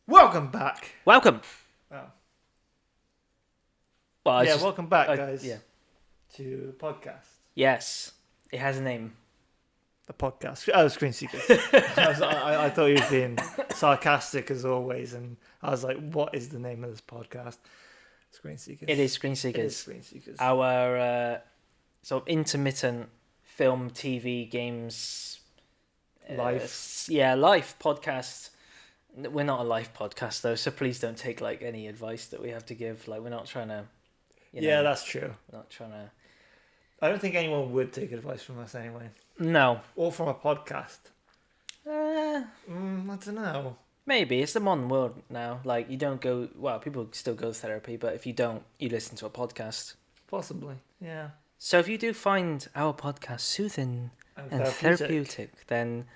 Welcome back. Welcome. Oh. Well, welcome back, guys. Yeah. To podcast. Yes, it has a name. The podcast. Oh, Screen Seekers. I thought you were being sarcastic as always, and I was like, "What is the name of this podcast?" Screen Seekers. It is Screen Seekers. It is Screen Seekers. Our sort of intermittent film, TV, games, life. Life podcast. We're not a life podcast though, so please don't take like any advice that we have to give. Like we're not trying to. Yeah, that's true. We're not trying to. I don't think anyone would take advice from us anyway. No. Or from a podcast. I don't know. Maybe it's the modern world now. Like you don't go. Well, people still go to therapy, but if you don't, you listen to a podcast. Possibly. Yeah. So if you do find our podcast soothing and therapeutic, then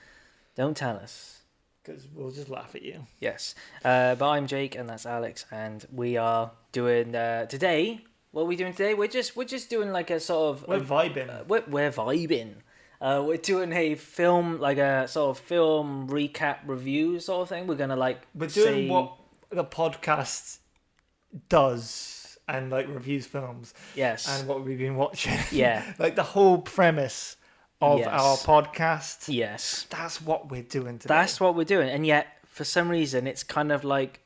don't tell us. Because we'll just laugh at you. Yes. But I'm Jake and that's Alex, and we are doing today. What are we doing today? We're just doing like a sort of. We're vibing. We're vibing. We're doing a film, like a sort of film recap review sort of thing. We're gonna like. We're doing what the podcast does and like reviews films. Yes. And what we've been watching. Yeah. Like the whole premise of our podcast. Yes. That's what we're doing today. That's what we're doing, and yet for some reason it's kind of like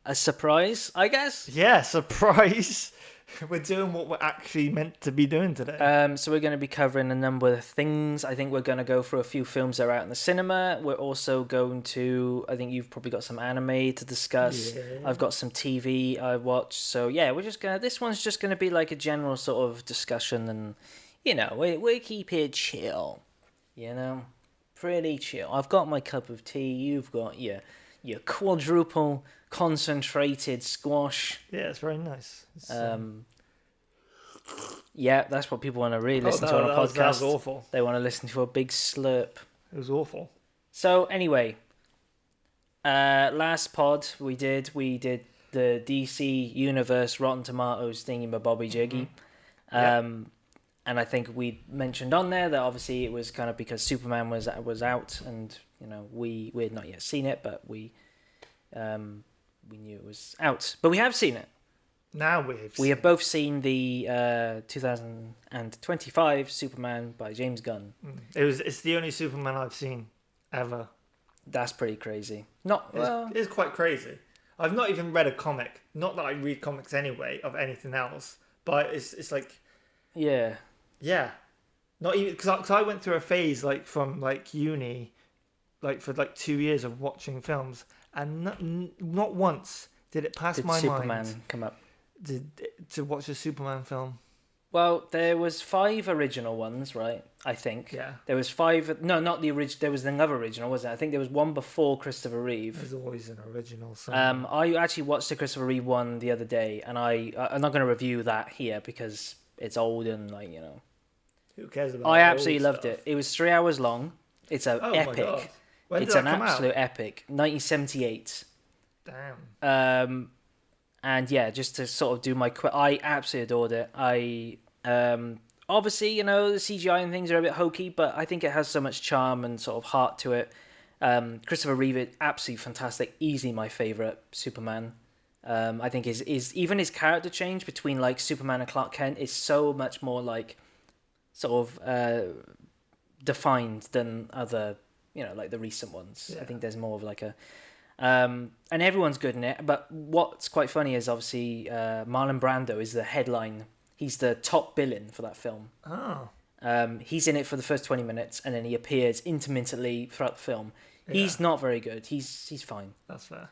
a surprise, I guess. Yeah, surprise. We're doing what we're actually meant to be doing today. So we're going to be covering a number of things. I think we're going to go through a few films that are out in the cinema. We're also going to, I think you've probably got some anime to discuss. Yeah. I've got some TV I watched. So yeah, this one's just going to be like a general sort of discussion, and you know, we keep it chill, you know, pretty chill. I've got my cup of tea. You've got your quadruple concentrated squash. Yeah, it's very nice. Yeah, that's what people want to really listen to on a podcast. That was awful. They want to listen to a big slurp. It was awful. So anyway, last pod we did the DC Universe Rotten Tomatoes thingy-mabobby jiggy. Mm-hmm. And I think we mentioned on there that obviously it was kind of because Superman was out, and you know we had not yet seen it, but we knew it was out, but we have seen it. Now we have both seen the 2025 Superman by James Gunn. It's the only Superman I've seen ever. That's pretty crazy. It's quite crazy. I've not even read a comic. Not that I read comics anyway of anything else, but it's like yeah. Not even because I went through a phase like from like uni, like for like 2 years of watching films, and not once did it pass my Superman mind come up to watch a Superman film. Well, there was 5 original ones, right? I think. Yeah. There was 5. No, not the original. There was another original, wasn't it? I think there was one before Christopher Reeve. There's always an original. I actually watched the Christopher Reeve one the other day, and I'm not going to review that here because it's old and like you know. Who cares about? I absolutely loved it. It was 3 hours long. It's an epic. My God. When it's did that an come absolute out? epic. 1978. Damn. And yeah, just to sort of do my I absolutely adored it. Obviously, you know, the CGI and things are a bit hokey, but I think it has so much charm and sort of heart to it. Christopher Reeve is absolutely fantastic. Easily my favorite Superman. I think is even his character change between like Superman and Clark Kent is so much more like sort of defined than other, you know, like the recent ones. Yeah. I think there's more of like a and everyone's good in it. But what's quite funny is obviously Marlon Brando is the headline. He's the top villain for that film. Oh. He's in it for the first 20 minutes, and then he appears intermittently throughout the film. Yeah. He's not very good. He's fine. That's fair.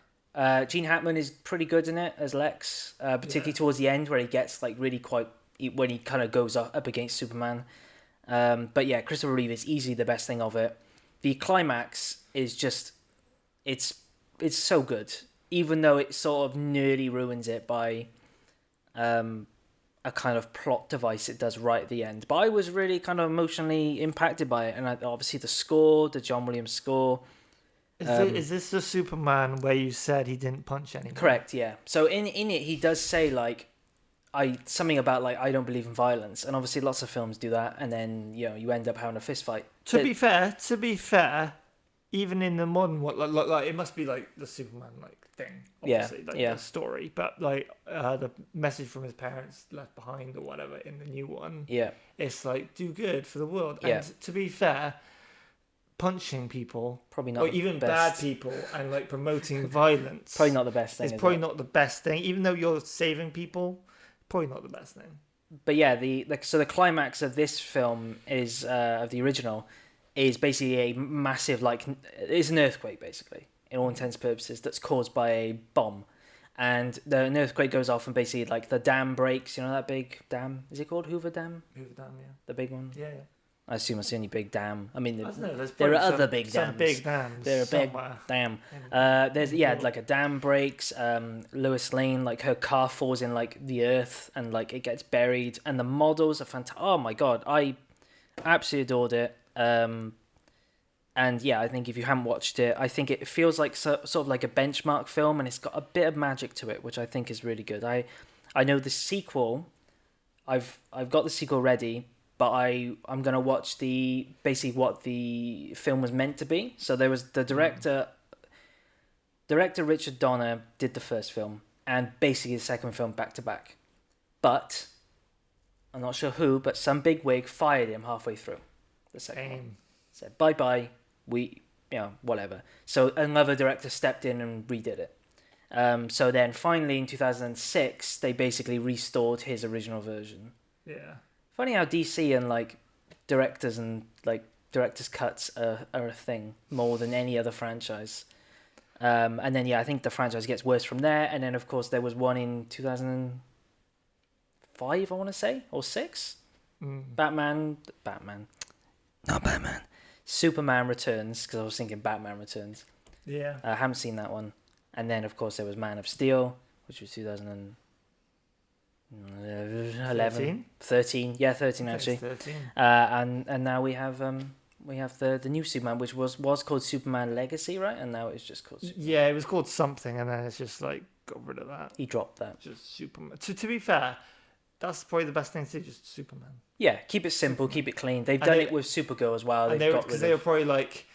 Gene Hackman is pretty good in it as Lex, particularly towards the end where he gets like really quite when he kind of goes up against Superman. But yeah, Christopher Reeve is easily the best thing of it. The climax is just it's so good, even though it sort of nearly ruins it by a kind of plot device it does right at the end. But I was really kind of emotionally impacted by it, and obviously the score, the John Williams score. Is this the Superman where you said he didn't punch anyone? Correct, yeah. So in it, he does say like, something about like I don't believe in violence, and obviously lots of films do that, and then you know you end up having a fist fight. To be fair, even in the modern one, like it must be like the Superman like thing, obviously, the story, but like the message from his parents left behind or whatever in the new one, it's like do good for the world. And to be fair, punching people, probably not, or even bad people, and like promoting violence, probably not the best thing. It's probably not the best thing, even though you're saving people. Probably not the best thing. But yeah, so the climax of this film is of the original is basically a massive, like, it's an earthquake basically, in all intents and purposes, that's caused by a bomb, and an earthquake goes off and basically like the dam breaks. You know that big dam? Is it called Hoover Dam? Hoover Dam, yeah. The big one. Yeah. I assume it's the only big dam. I mean, there are other big dams. Some big dams. There are big dam. There's like a dam breaks. Lois Lane, like her car falls in like the earth and like it gets buried. And the models are fantastic. Oh my god, I absolutely adored it. And yeah, I think if you haven't watched it, I think it feels like sort of like a benchmark film, and it's got a bit of magic to it, which I think is really good. I know the sequel. I've got the sequel ready. But I'm gonna watch basically what the film was meant to be. So there was the director Richard Donner did the first film and basically the second film back to back. But I'm not sure who, but some big wig fired him halfway through the second one. Said bye bye, whatever. So another director stepped in and redid it. So then finally in 2006 they basically restored his original version. Yeah. Funny how DC and like directors and like director's cuts are a thing more than any other franchise. And then I think the franchise gets worse from there. And then of course there was one in 2005, I want to say, or 6. Superman Returns, because I was thinking Batman Returns. Yeah. I haven't seen that one. And then of course there was Man of Steel, which was 13 actually. 13. And now we have the new Superman, which was called Superman Legacy, right? And now it's just called Superman. Yeah, it was called something, and then it's just like got rid of that. He dropped that. Just Superman. To be fair, that's probably the best thing to do. Just Superman. Yeah, keep it simple, keep it clean. They've done it with Supergirl as well. Because they were probably like,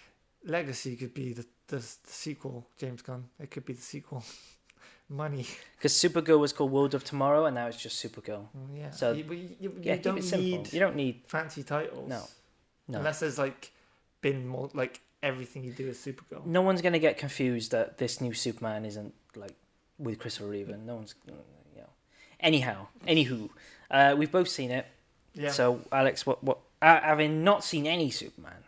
Legacy could be the sequel. James Gunn. It could be the sequel. Money. Because Supergirl was called World of Tomorrow, and now it's just Supergirl. Yeah. So you don't need. You don't need fancy titles. No. Unless there's like been more like everything you do is Supergirl. No one's gonna get confused that this new Superman isn't like with Christopher Reeve. No one's. Anyhow, we've both seen it. Yeah. So Alex, what? Having not seen any Superman,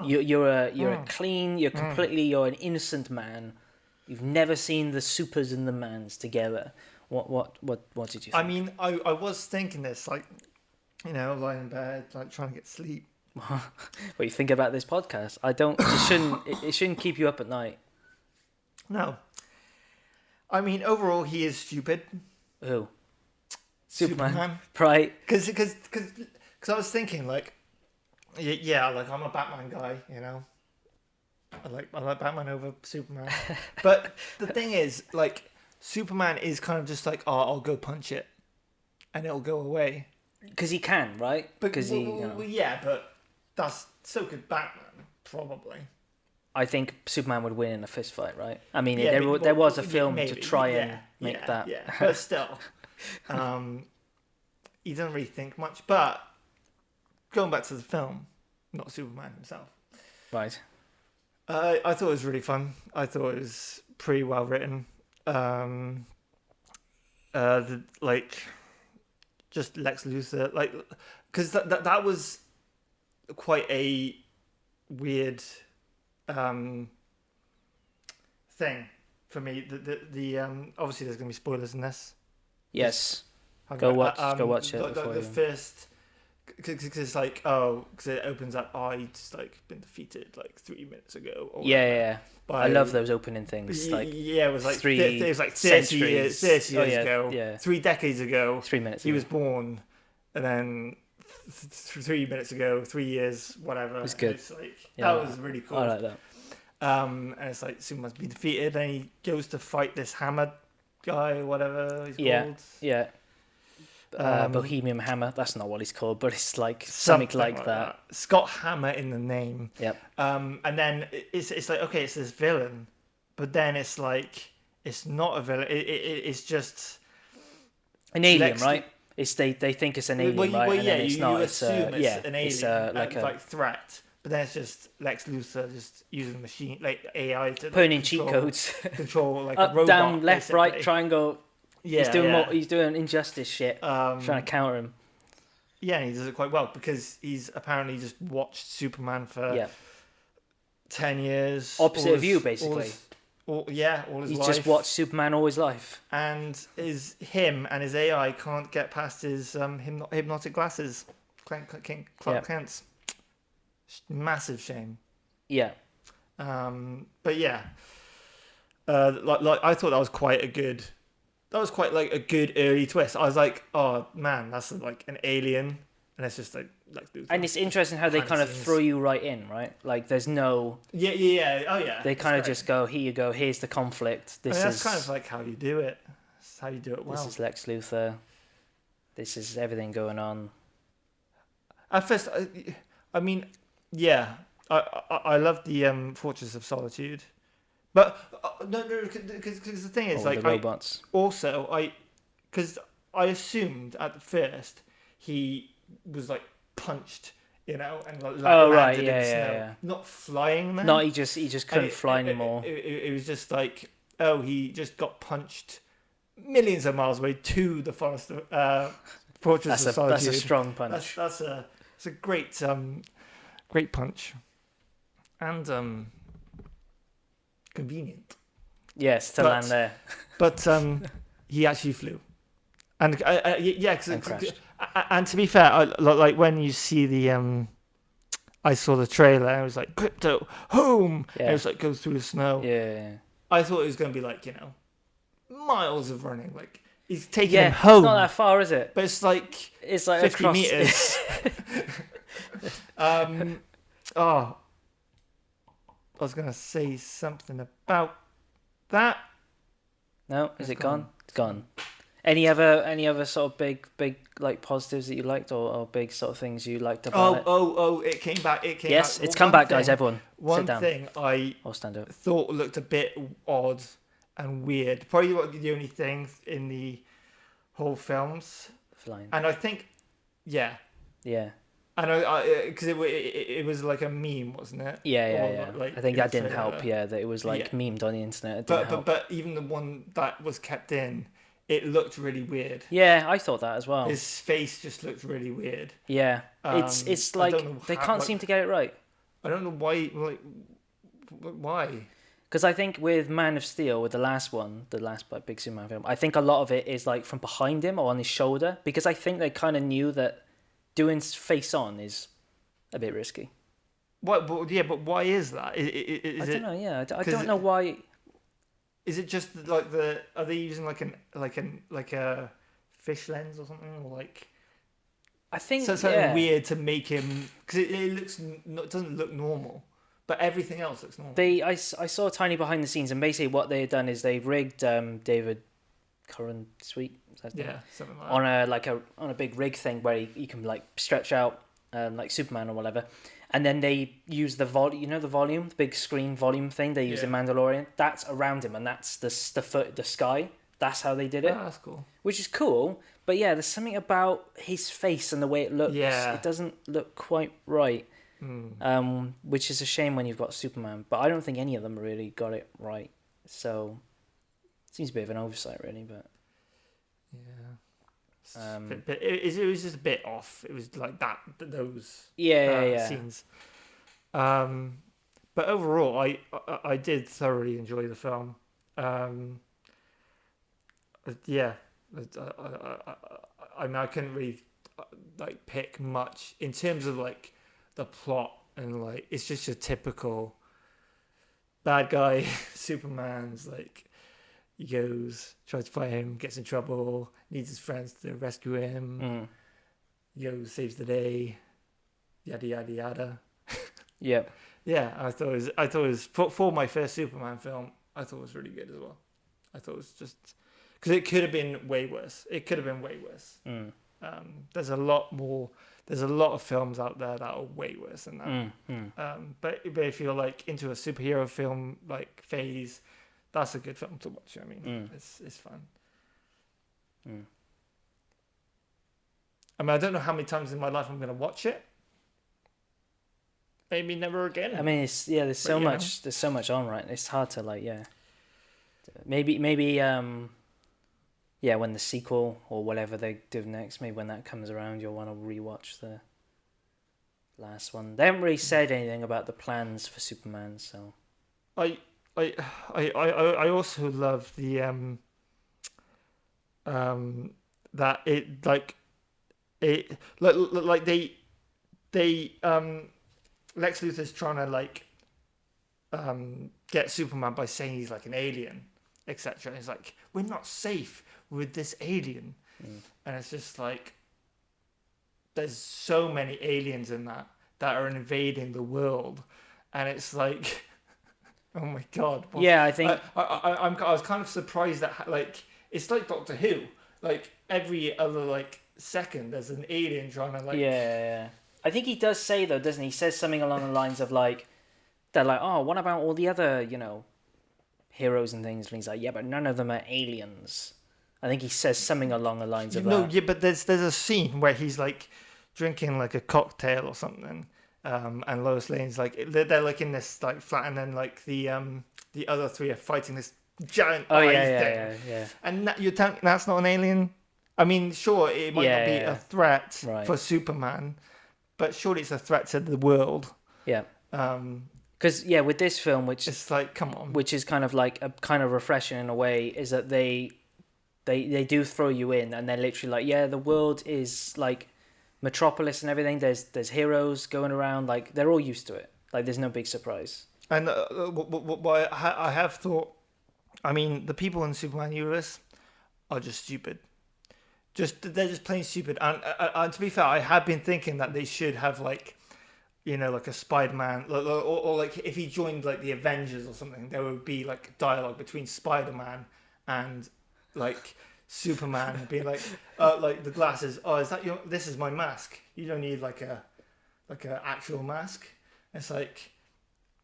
you're a clean. You're completely. You're an innocent man. You've never seen the supers and the mans together. What did you think? I mean, I was thinking this, like, lying in bed, like trying to get sleep. What do you think about this podcast? It shouldn't keep you up at night. No. I mean, overall, he is stupid. Who? Superman. Right. Because I was thinking, like, yeah, like I'm a Batman guy, I like Batman over Superman. But the thing is, like, Superman is kind of just like, I'll go punch it, and it'll go away. Because he can, right? Because yeah, but so could Batman, probably. I think Superman would win in a fist fight, right? I mean, there was a film to try and make that. Yeah, but still, he doesn't really think much. But going back to the film, not Superman himself. Right. I thought it was really fun. I thought it was pretty well written. Just Lex Luthor, like, because that was quite a weird thing for me. The obviously there's gonna be spoilers in this. Yes. Go watch it. The first. Because it's like, because it opens up, he's like been defeated like 3 minutes ago. Or yeah. I love those opening things. Like, it was like 30 years ago. Yeah. 3 decades ago. 3 minutes. He was born, and then 3 minutes ago, 3 years, whatever. It was good. It's like, that was really cool. I like that. And it's like Superman's been defeated, and he goes to fight this hammer guy, whatever he's called. Yeah. Bohemian Hammer. That's not what he's called, but it's like something like that. It's got Hammer in the name. Yep. And then it's like, okay, it's this villain, but then it's like it's not a villain. It's just an alien, right? It's they think it's an alien, right? Well, and yeah, then it's not. It's assume it's an alien, it's like threat. But then it's just Lex Luthor just using machine like AI to putting in cheat codes, control like up, a robot, down, left, basically. right, triangle. Yeah, he's doing injustice shit, trying to counter him. Yeah, and he does it quite well because he's apparently just watched Superman for 10 years. Opposite of you, basically. All his life. He's just watched Superman all his life. And him and his AI can't get past his hypnotic glasses. Clark Kent's. Massive shame. Yeah. But yeah. Like I thought that was quite a good... That was quite like a good early twist. I was like, oh man, that's like an alien. And it's just like and it's interesting how they kind of throw you right in, right? Like there's no... Yeah. Oh yeah. They kind of just go, here you go, here's the conflict. That's kind of like how you do it. That's how you do it well. This is Lex Luthor. This is everything going on. At first, I mean, yeah, I love the Fortress of Solitude. But no, because the thing is, like, the robots. Because I assumed at first he was like punched, and landed in the snow. Yeah. Not flying there. No, he just couldn't fly anymore. It was just like, he just got punched millions of miles away to the Fortress of Solitude. That's a strong punch. That's a great punch, and convenient. Yes, to land there. But he actually flew, and and to be fair, like when you see the I saw the trailer and it was like Crypto home. Yeah. And it was like goes through the snow. Yeah. I thought it was going to be like miles of running. Like he's taking him home. It's not that far, is it? But it's like 50 meters. I was gonna say something about that. No, is it gone? It's gone. Any other sort of big like positives that you liked, or big sort of things you liked about it? It came back. Yes, it's come back, guys. Everyone, one thing I'll stand up. Thought looked a bit odd and weird. Probably the only thing in the whole films. Flying. And I think, yeah. And because it was like a meme, wasn't it? Yeah. Like, I think that didn't help. Yeah, that it was like memed on the internet. But even the one that was kept in, it looked really weird. Yeah, I thought that as well. His face just looked really weird. Yeah, it's like they can't seem to get it right. I don't know why. Like, why? Because I think with Man of Steel, with the last big Superman film, I think a lot of it is like from behind him or on his shoulder. Because I think they kind of knew that doing face on is a bit risky. What? But why is that? I don't know. Yeah, I don't know why. Is it just like are they using like a fish lens or something, or like? I think something weird to make him, because it doesn't look normal, but everything else looks normal. I saw a tiny behind the scenes, and basically what they had done is they rigged David Curran Sweet. Something like that. on a big rig thing where he can like stretch out like Superman or whatever, and then they use the volume, the big screen volume thing they use in Mandalorian. That's around him, and that's the sky. That's how they did it. Oh, that's cool. Which is cool, but yeah, there's something about his face and the way it looks. Yeah. It doesn't look quite right. Which is a shame when you've got Superman, but I don't think any of them really got it right. So it seems a bit of an oversight, really, but. Yeah. It was just a bit off. It was like those scenes. But overall, I did thoroughly enjoy the film. Yeah. I mean, I couldn't really like pick much in terms of like the plot, and like it's just your typical bad guy. Superman's like. He goes, tries to fight him, gets in trouble, needs his friends to rescue him. He goes, saves the day, yada yada yada. Yeah. Yeah, I thought it was for my first Superman film. I thought it was really good as well. I thought it was just because it could have been way worse. There's a lot more. There's a lot of films out there that are way worse than that. But if you're like into a superhero film like phase, that's a good film to watch. I mean, it's fun. I mean, I don't know how many times in my life I'm going to watch it. Maybe never again. I mean, there's so much on, right? It's hard to like, maybe when the sequel or whatever they do next, maybe when that comes around, you'll want to rewatch the last one. They haven't really said anything about the plans for Superman, so. I also love the that it like they Lex Luthor's trying to like get Superman by saying he's like an alien, etc. It's like, we're not safe with this alien, and it's just like there's so many aliens in that are invading the world, and it's like, oh my god. Yeah, I think I was kind of surprised that like it's like Doctor Who, like every other like second there's an alien trying to like I think he does say though, doesn't he? He says something along the lines of like, they're like, oh, what about all the other, heroes and things? And he's like, yeah, but none of them are aliens. I think he says something along the lines of that. No, yeah, but there's a scene where he's like drinking like a cocktail or something, and Lois Lane's like they're like in this like flat, and then like the other three are fighting this giant thing. Yeah. And you're telling that's not an alien? I mean, sure, it might not be a threat for Superman, but surely it's a threat to the world. Yeah. Because with this film, which it's like, come on, which is kind of like a kind of refreshing in a way, is that they do throw you in, and they're literally like, the world is like Metropolis and everything. There's heroes going around, like they're all used to it. Like there's no big surprise. And what I have thought, I mean, the people in the Superman universe are just stupid. They're just plain stupid. And to be fair, I have been thinking that they should have like, like a Spider-Man, or like if he joined like the Avengers or something, there would be like dialogue between Spider-Man and like Superman being like the glasses. Oh, is that this is my mask. You don't need like a actual mask. It's like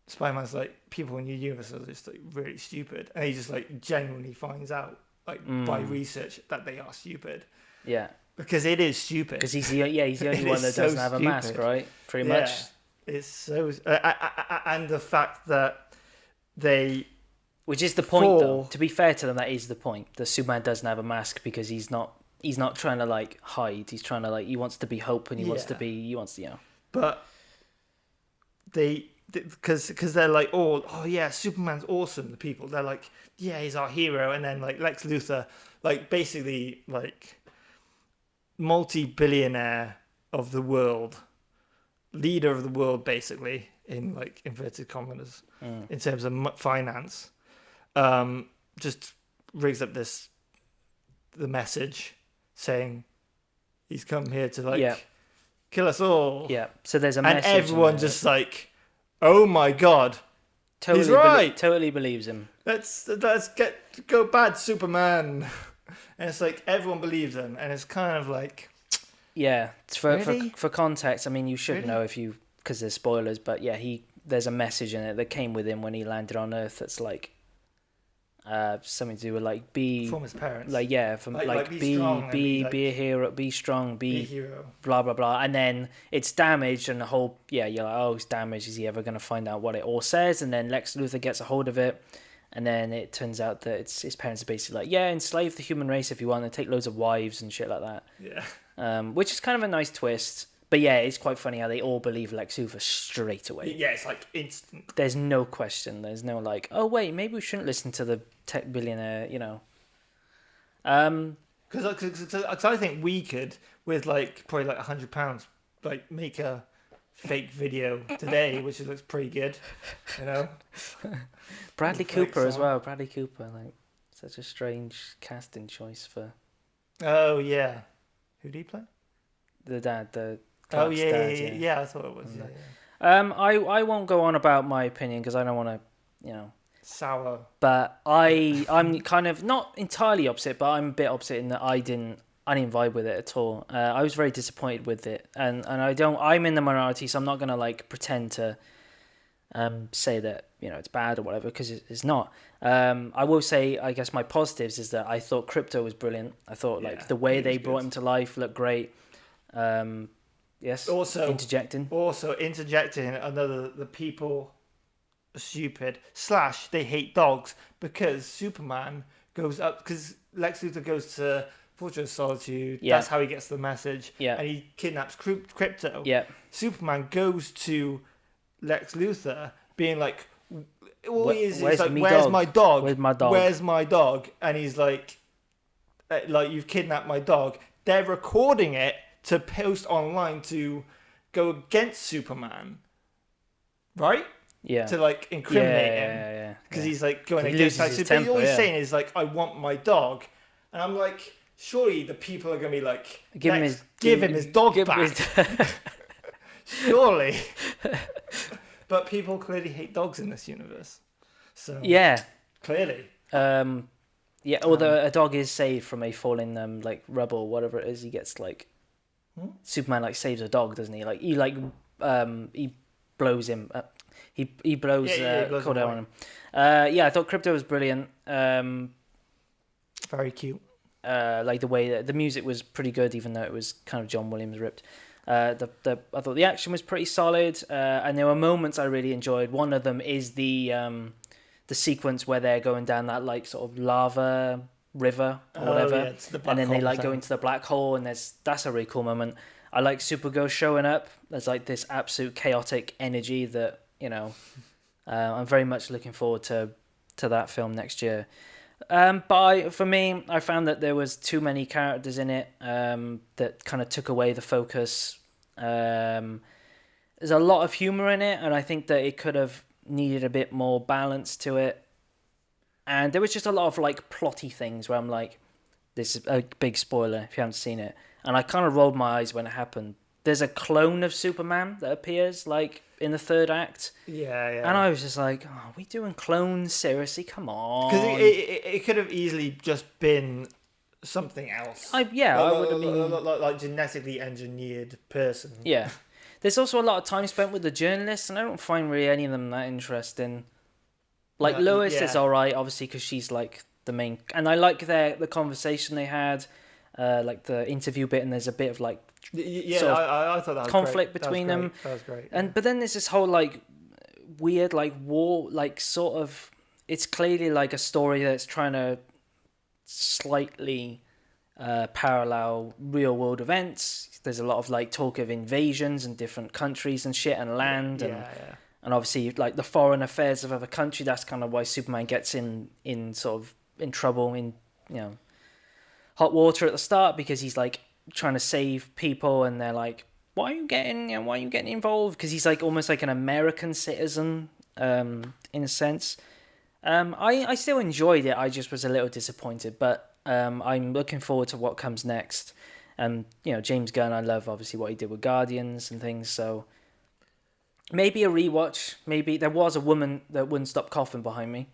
Spider-Man's like, people in your universe are just like really stupid, and he just like genuinely finds out like by research that they are stupid. Yeah, because it is stupid. Because he's the only one that doesn't have a mask, right? Pretty much. It's so, and the fact that they. Which is the point, though. To be fair to them, that is the point. The Superman doesn't have a mask because he's not trying to like hide. He's trying to like, he wants to be Hope, and he wants to. But because they're like, oh yeah, Superman's awesome. The people, they're like, yeah, he's our hero, and then like Lex Luthor, like basically like multi-billionaire of the world, leader of the world, basically in like inverted commas, in terms of finance. Just rigs up the message saying he's come here to like kill us all. Yeah. So there's a message, and everyone just like, oh my god, he's right. Totally believes him. Let's go bad, Superman. And it's like everyone believes him, and it's kind of like, for context. I mean, you should know because there's spoilers, but there's a message in it that came with him when he landed on Earth. That's like something to do with like from his parents, like be a hero, be strong, be a hero, blah blah blah. And then it's damaged, and the whole you're like, oh, it's damaged. Is he ever going to find out what it all says? And then Lex Luthor gets a hold of it, and then it turns out that his parents are basically like, enslave the human race if you want, and take loads of wives and shit like that. Yeah. Which is kind of a nice twist. But it's quite funny how they all believe Lex Luthor straight away. Yeah, it's like instant. There's no question. There's no like, oh wait, maybe we shouldn't listen to the tech billionaire, Because I think we could, with like probably like £100, like make a fake video today, which looks pretty good, Bradley Cooper as well. Bradley Cooper, like such a strange casting choice for. Oh yeah, who did he play? The dad, the. Clark's dad, yeah, I thought it was. I won't go on about my opinion because I don't want to, sour. But I'm kind of not entirely opposite, but I'm a bit opposite in that I didn't I didn't vibe with it at all. I was very disappointed with it, and I'm in the minority, so I'm not gonna like pretend to say that it's bad or whatever, because it's not. I will say, I guess my positives is that I thought Crypto was brilliant. I thought like the way they brought him to life looked great. Yes. Also interjecting another, the people are stupid / they hate dogs, because Superman goes up, because Lex Luthor goes to Fortress of Solitude. Yeah. That's how he gets the message. Yeah. And he kidnaps Crypto. Yeah. Superman goes to Lex Luthor being like, all he is where's like, me where's dog? my dog? Where's my dog? Where's my dog? And he's like you've kidnapped my dog. They're recording it to post online to go against Superman, right? Yeah. To like incriminate him. Because he's like going against Superman. But all he's saying is like, I want my dog. And I'm like, surely the people are going to be like, give him his dog back. Surely. But people clearly hate dogs in this universe. So yeah. Clearly. Yeah, although a dog is saved from a falling like rubble, whatever it is, he gets like Superman like saves a dog, doesn't he? Like he blows him up. He blows cold air on him. I thought Crypto was brilliant. Very cute. Like the way that the music was pretty good, even though it was kind of John Williams ripped. I thought the action was pretty solid, and there were moments I really enjoyed. One of them is the sequence where they're going down that like sort of lava river or whatever, and then they like go into the black hole, and that's a really cool moment. I like Supergirl showing up. There's like this absolute chaotic energy that I'm very much looking forward to that film next year. But for me, I found that there was too many characters in it that kind of took away the focus. There's a lot of humor in it, and I think that it could have needed a bit more balance to it. And there was just a lot of like plotty things where I'm like, this is a big spoiler if you haven't seen it. And I kind of rolled my eyes when it happened. There's a clone of Superman that appears like in the third act. Yeah. And I was just like, are we doing clones? Seriously? Come on. Because it could have easily just been something else. I would have been... Like genetically engineered person. Yeah. There's also a lot of time spent with the journalists, and I don't find really any of them that interesting. Like Lois is alright, obviously, because she's like the main... And I like the conversation they had, like the interview bit, and there's a bit of like... I thought that was conflict great. between them. That was great. But then there's this whole like weird like war, like sort of, it's clearly like a story that's trying to slightly parallel real world events. There's a lot of like talk of invasions in different countries and shit and land and obviously like the foreign affairs of other country. That's kind of why Superman gets in sort of in trouble, in hot water at the start, because he's like trying to save people, and they're like, why are you getting involved? Because he's like almost like an American citizen in a sense. I still enjoyed it. I just was a little disappointed, but I'm looking forward to what comes next. And James Gunn, I love obviously what he did with Guardians and things, so maybe a rewatch. Maybe there was a woman that wouldn't stop coughing behind me.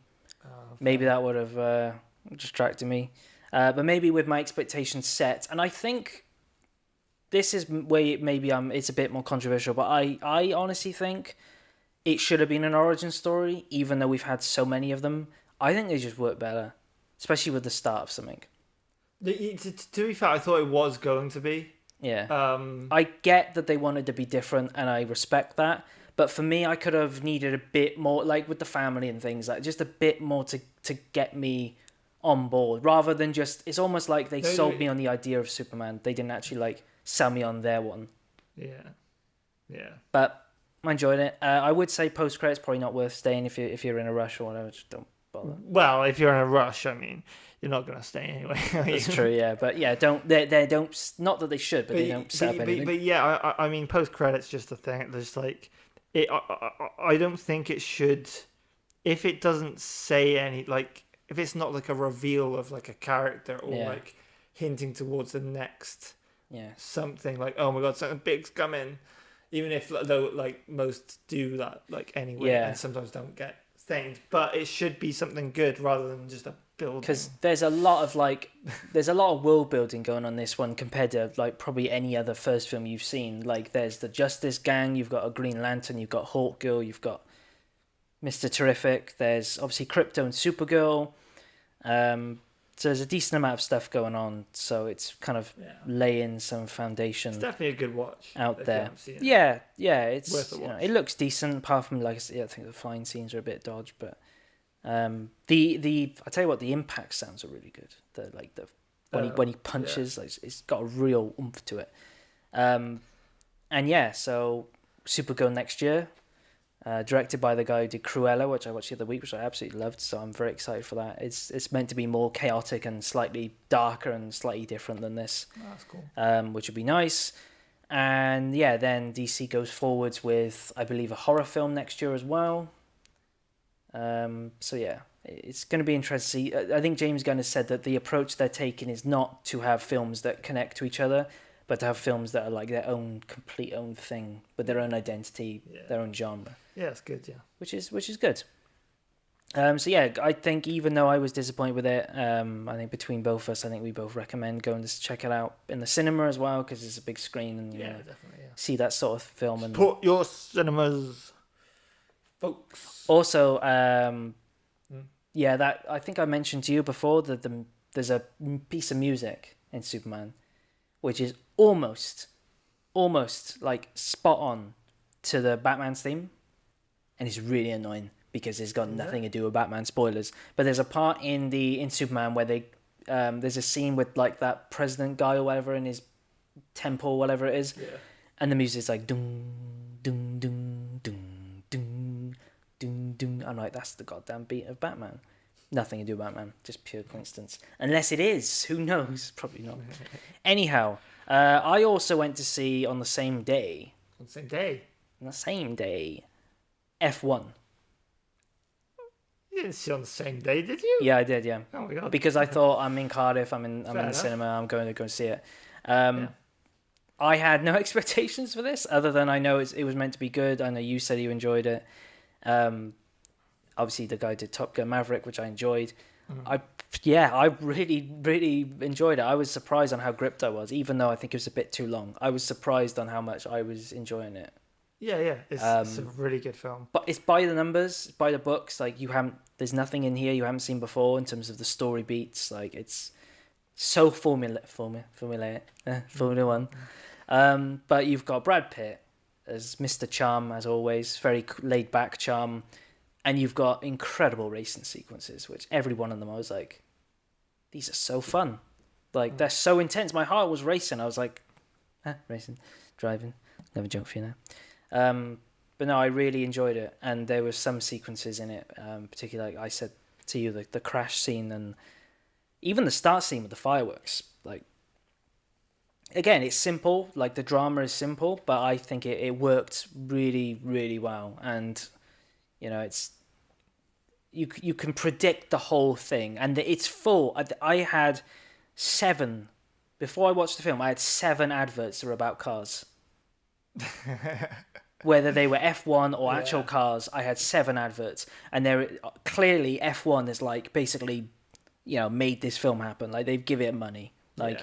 Maybe that would have distracted me. But maybe with my expectations set, and I think this is where maybe it's a bit more controversial, but I honestly think it should have been an origin story, even though we've had so many of them. I think they just work better, especially with the start of something. To be fair, I thought it was going to be. Yeah. I get that they wanted to be different, and I respect that. But for me, I could have needed a bit more, like with the family and things, like just a bit more to get me on board, rather than just, it's almost like they sold me on the idea of Superman. They didn't actually like sell me on their one. Yeah. But I enjoyed it. I would say post credits probably not worth staying if you're in a rush or whatever. Just don't bother. Well, if you're in a rush, I mean, you're not gonna stay anyway. It's true, yeah. But yeah, they don't. Not that they should, but they don't set up anything. But yeah, I mean, post credits just a thing. There's like it. I don't think it should. If it doesn't say any, like, if it's not like a reveal of like a character or like hinting towards the next something, like, oh my god, something big's coming, even if though like most do that like anyway, and sometimes don't get things, but it should be something good rather than just a building. Because there's a lot of world building going on this one compared to like probably any other first film you've seen. Like there's the Justice Gang, you've got a Green Lantern, you've got Hawkgirl, you've got Mr. Terrific. There's obviously Krypto and Supergirl. So there's a decent amount of stuff going on. So it's kind of laying some foundation. It's definitely a good watch out there. Yeah, it's worth a watch. It looks decent. Apart from like I think the flying scenes are a bit dodgy, but the I tell you what, the impact sounds are really good. When he punches, like it's got a real oomph to it. And so Supergirl next year. Directed by the guy who did Cruella, which I watched the other week, which I absolutely loved. So I'm very excited for that. It's meant to be more chaotic and slightly darker and slightly different than this. Oh, that's cool. Which would be nice. And then DC goes forwards with, I believe, a horror film next year as well. So it's going to be interesting to see. I think James Gunn has said that the approach they're taking is not to have films that connect to each other, but to have films that are like their own complete own thing with their own identity, their own genre. Yeah, it's good. Yeah, which is good. I think even though I was disappointed with it, I think between both of us, I think we both recommend going to check it out in the cinema as well because it's a big screen and definitely see that sort of film and support your cinemas, folks. Also, that I think I mentioned to you before that there's a piece of music in Superman, which is almost like spot on to the Batman's theme. And it's really annoying because it's got nothing to do with Batman spoilers. But there's a part in Superman where they there's a scene with like that president guy or whatever in his temple, whatever it is, and the music's like dum dum dum dum dum dum dum. I'm like, that's the goddamn beat of Batman. Nothing to do with Batman, just pure coincidence. Unless it is, who knows? Probably not. Anyhow, I also went to see on the same day. On the same day. F1. You didn't see on the same day, did you? Yeah, I did, yeah. Oh my god. Because I thought I'm in Cardiff, I'm in the cinema, I'm going to go see it. I had no expectations for this, other than I know it was meant to be good. I know you said you enjoyed it. Obviously, the guy did Top Gun Maverick, which I enjoyed. I really, really enjoyed it. I was surprised on how gripped I was, even though I think it was a bit too long. I was surprised on how much I was enjoying it. Yeah, it's a really good film. But it's by the numbers, by the books. Like there's nothing in here you haven't seen before in terms of the story beats. Like it's so Formula One. But you've got Brad Pitt as Mr. Charm, as always, very laid back charm, and you've got incredible racing sequences, which every one of them I was like, these are so fun. Like they're so intense. My heart was racing. I was like, racing, driving, never joke for you now. But no, I really enjoyed it, and there were some sequences in it, particularly like I said to you, the crash scene and even the start scene with the fireworks. Like, again, it's simple, like the drama is simple, but I think it worked really, really well, and it's you can predict the whole thing, and it's full. I had 7 before I watched the film. I had 7 adverts that were about cars. Whether they were F1 or actual cars, I had 7 adverts, and they're clearly F1 is like basically, made this film happen. Like they've given it money. Like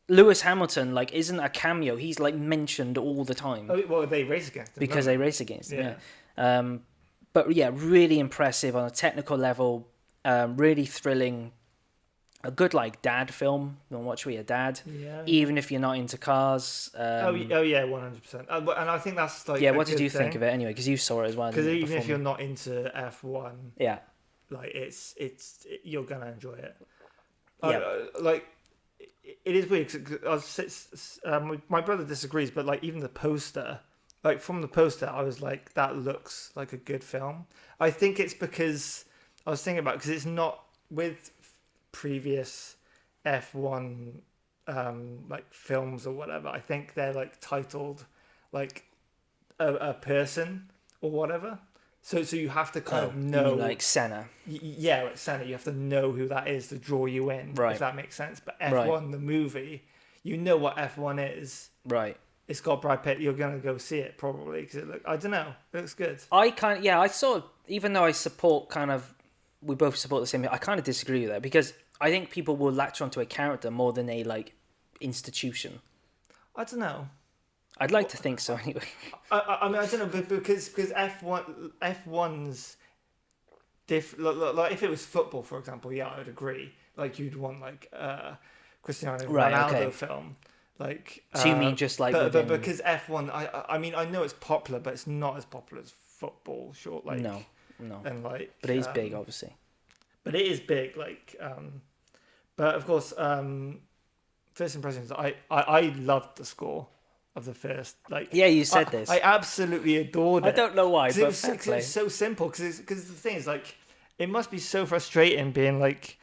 Lewis Hamilton, like isn't a cameo. He's like mentioned all the time. Oh, well, they race against him. Because they race against him. Yeah. But really impressive on a technical level. Really thrilling. A good like dad film. You want to watch with your dad, even if you're not into cars. 100%. And I think that's like what did you think of it anyway? Because you saw it as well. Because even if you're not into F1, like it's you're gonna enjoy it. Like it is weird. Cause my brother disagrees, but like even the poster, like from the poster, I was like, that looks like a good film. I think it's because I was thinking about because it's not with previous F1 like films or whatever. I think they're like titled like a person or whatever. So you have to kind of know, like Senna. Like Senna. You have to know who that is to draw you in, right? If that makes sense. But F1, the movie, you know what F1 is, right? it's got Brad Pitt, you're gonna go see it probably because I don't know, it looks good. I sort of, even though I support we both support the same thing, I kind of disagree with that because I think people will latch onto a character more than a like institution. I don't know. I'd like to think so anyway. I mean, I don't know, but because F1's different. Like if it was football, for example, yeah, I would agree. Like you'd want like Cristiano Ronaldo film. Like, so you mean just like, but because F1, I mean, I know it's popular, but it's not as popular as football. Sure, like no, and like, but it is big, obviously. But it is big, like, but of course, first impressions. I loved the score of the first. Like, yeah, you said this. I absolutely adored it. I don't know why, but it's so simple. Because the thing is, like, it must be so frustrating being like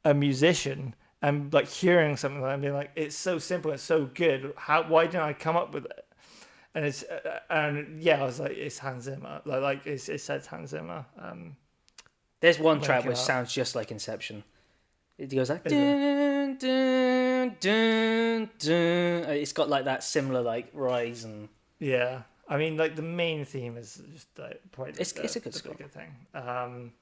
a musician. And like hearing something like that and being like, it's so simple, it's so good. Why didn't I come up with it? And it's and yeah, I was like, it's Hans Zimmer. Like it says Hans Zimmer. There's one track which sounds just like Inception. It goes like dun, dun, dun, dun. It's got like that similar like rise and yeah. I mean, like the main theme is just like it's a good score. Good thing.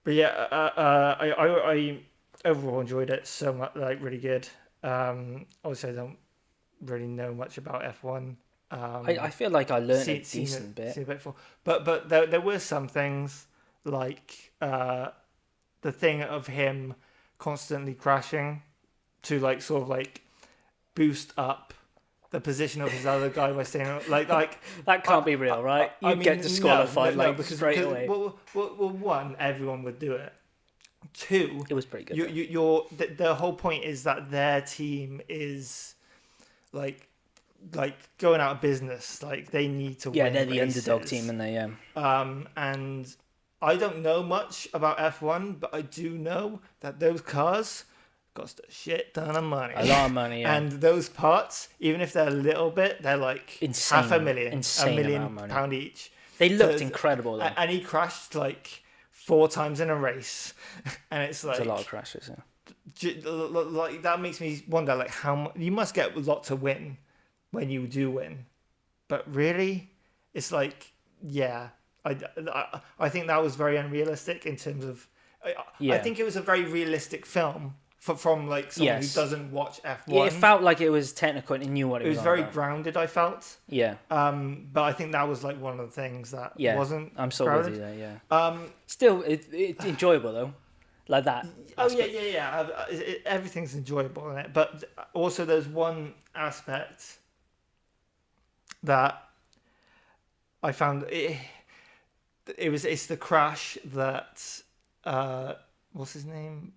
But yeah, I overall enjoyed it so much, like really good. Obviously I don't really know much about F1. I feel like I learned a decent bit. But there were some things like the thing of him constantly crashing to like sort of like boost up the position of his other guy by staying like that can't be real, right? You get disqualified because straight away. Well, one, everyone would do it. Two, it was pretty good. The whole point is that their team is like going out of business. Like they need to win. Yeah, they're the races. underdog team, and they and I don't know much about F1, but I do know that those cars cost a shit ton of money. A lot of money, yeah. And those parts, even if they're a little bit, they're like insane, $500,000, £1 million each. They looked incredible though. And he crashed like 4 times in a race, and it's like there's a lot of crashes. Yeah. Like that makes me wonder, like how you must get a lot to win when you do win, but really, it's like yeah, I think that was very unrealistic in terms of. I think it was a very realistic film from like someone who doesn't watch F1. Yeah, it felt like it was technical and it knew what it was. It was very about. grounded, I felt. Yeah. But I think that was like one of the things that wasn't. I'm so grounded. with you there. Yeah. Still, it's enjoyable though, like that. Oh yeah. Everything's enjoyable in it, but also there's one aspect that I found it's the crash that what's his name?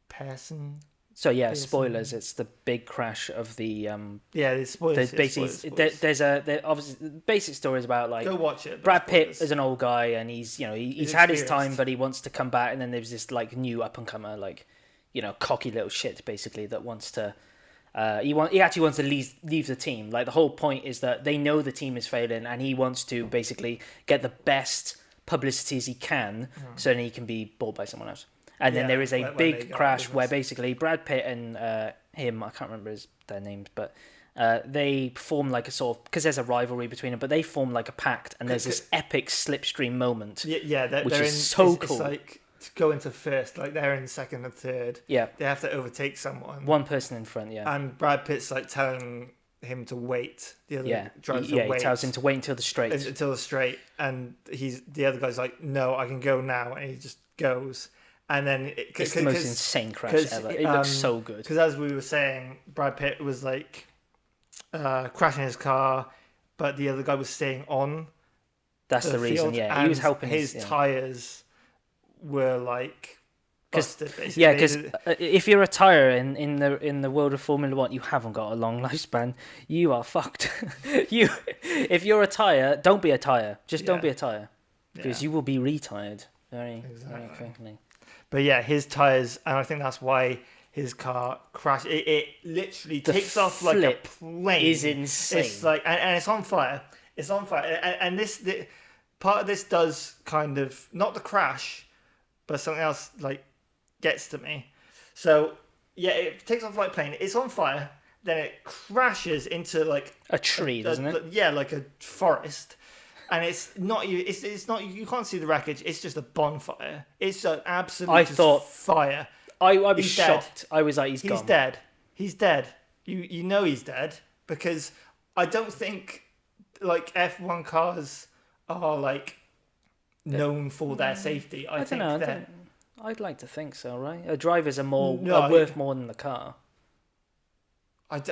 Pearson. So yeah, spoilers. It's the big crash of the there's spoilers. There's obviously the basic story is about like go watch it. Brad Pitt is an old guy and he's he's had his time, but he wants to come back, and then there's this like new up and comer like cocky little shit basically that wants to he actually wants to leave the team. Like the whole point is that they know the team is failing and he wants to basically get the best publicity as he can so then he can be bought by someone else. And then there is a big crash where basically Brad Pitt and him, I can't remember their names, but they form like a sort of, because there's a rivalry between them, but they form like a pact, and there's this epic slipstream moment. Which is so cool. It's like to go into first, like they're in second and third. Yeah. They have to overtake someone. One person in front, yeah. And Brad Pitt's like telling him to wait. The other driver to wait. He tells him to wait until the straight. And the other guy's like, no, I can go now, and he just goes. And then it's the most insane crash ever. It looks so good. Because as we were saying, Brad Pitt was like crashing his car, but the other guy was staying on. That's the reason. Yeah, he was helping. His tires were like busted. Basically. Yeah, because if you're a tire in the world of Formula One, you haven't got a long lifespan. You are fucked. If you're a tire, don't be a tire. Just don't be a tire, because you will be retired very quickly. But yeah, his tires, and I think that's why his car crashed. It literally takes off like a plane. Is insane. It's like, and it's on fire. It's on fire, and part of this does kind of not the crash, but something else like gets to me. So yeah, it takes off like a plane. It's on fire. then it crashes into like a tree, doesn't it? Yeah, like a forest. And it's not you can't see the wreckage. It's just a bonfire. It's an absolute fire. I was shocked. I was like, he's gone. He's dead. He's dead. You know he's dead because I don't think like F1 cars are like known for their safety. I think know. I'd like to think so, right? Drivers are worth more than the car.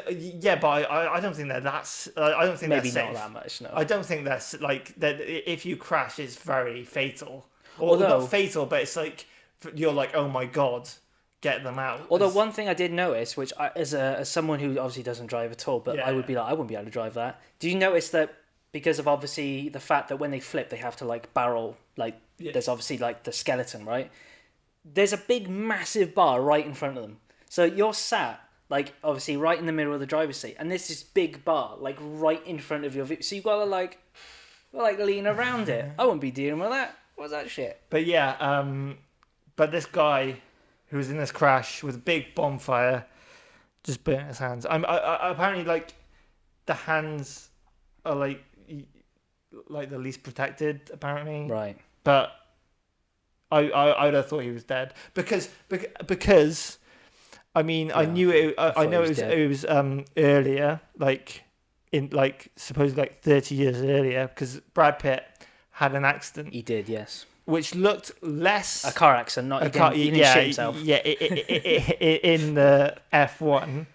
Yeah, but I don't think they're that. I don't think maybe they're safe. Not that much. No, I don't think that's like that. If you crash, it's very fatal. Or not fatal, but it's like you're like, oh my god, get them out. Although one thing I did notice, which as someone who obviously doesn't drive at all, but I would be like, I wouldn't be able to drive that. Do you notice that because of obviously the fact that when they flip, they have to like barrel, like there's obviously like the skeleton, right? There's a big, massive bar right in front of them, so you're sat. Like, obviously, right in the middle of the driver's seat. And there's this big bar, like, right in front of your... So you've got to, like lean around it. I wouldn't be dealing with that. What's that shit? But, yeah, but this guy who was in this crash with a big bonfire just burnt his hands. Apparently, like, the hands are, like the least protected, apparently. Right. But I would have thought he was dead. Because I mean, I knew it. I know it was earlier, like in like supposedly like 30 years earlier, because Brad Pitt had an accident. He did, yes. Which looked less a car accident, not he didn't shit himself. Yeah, in the F1,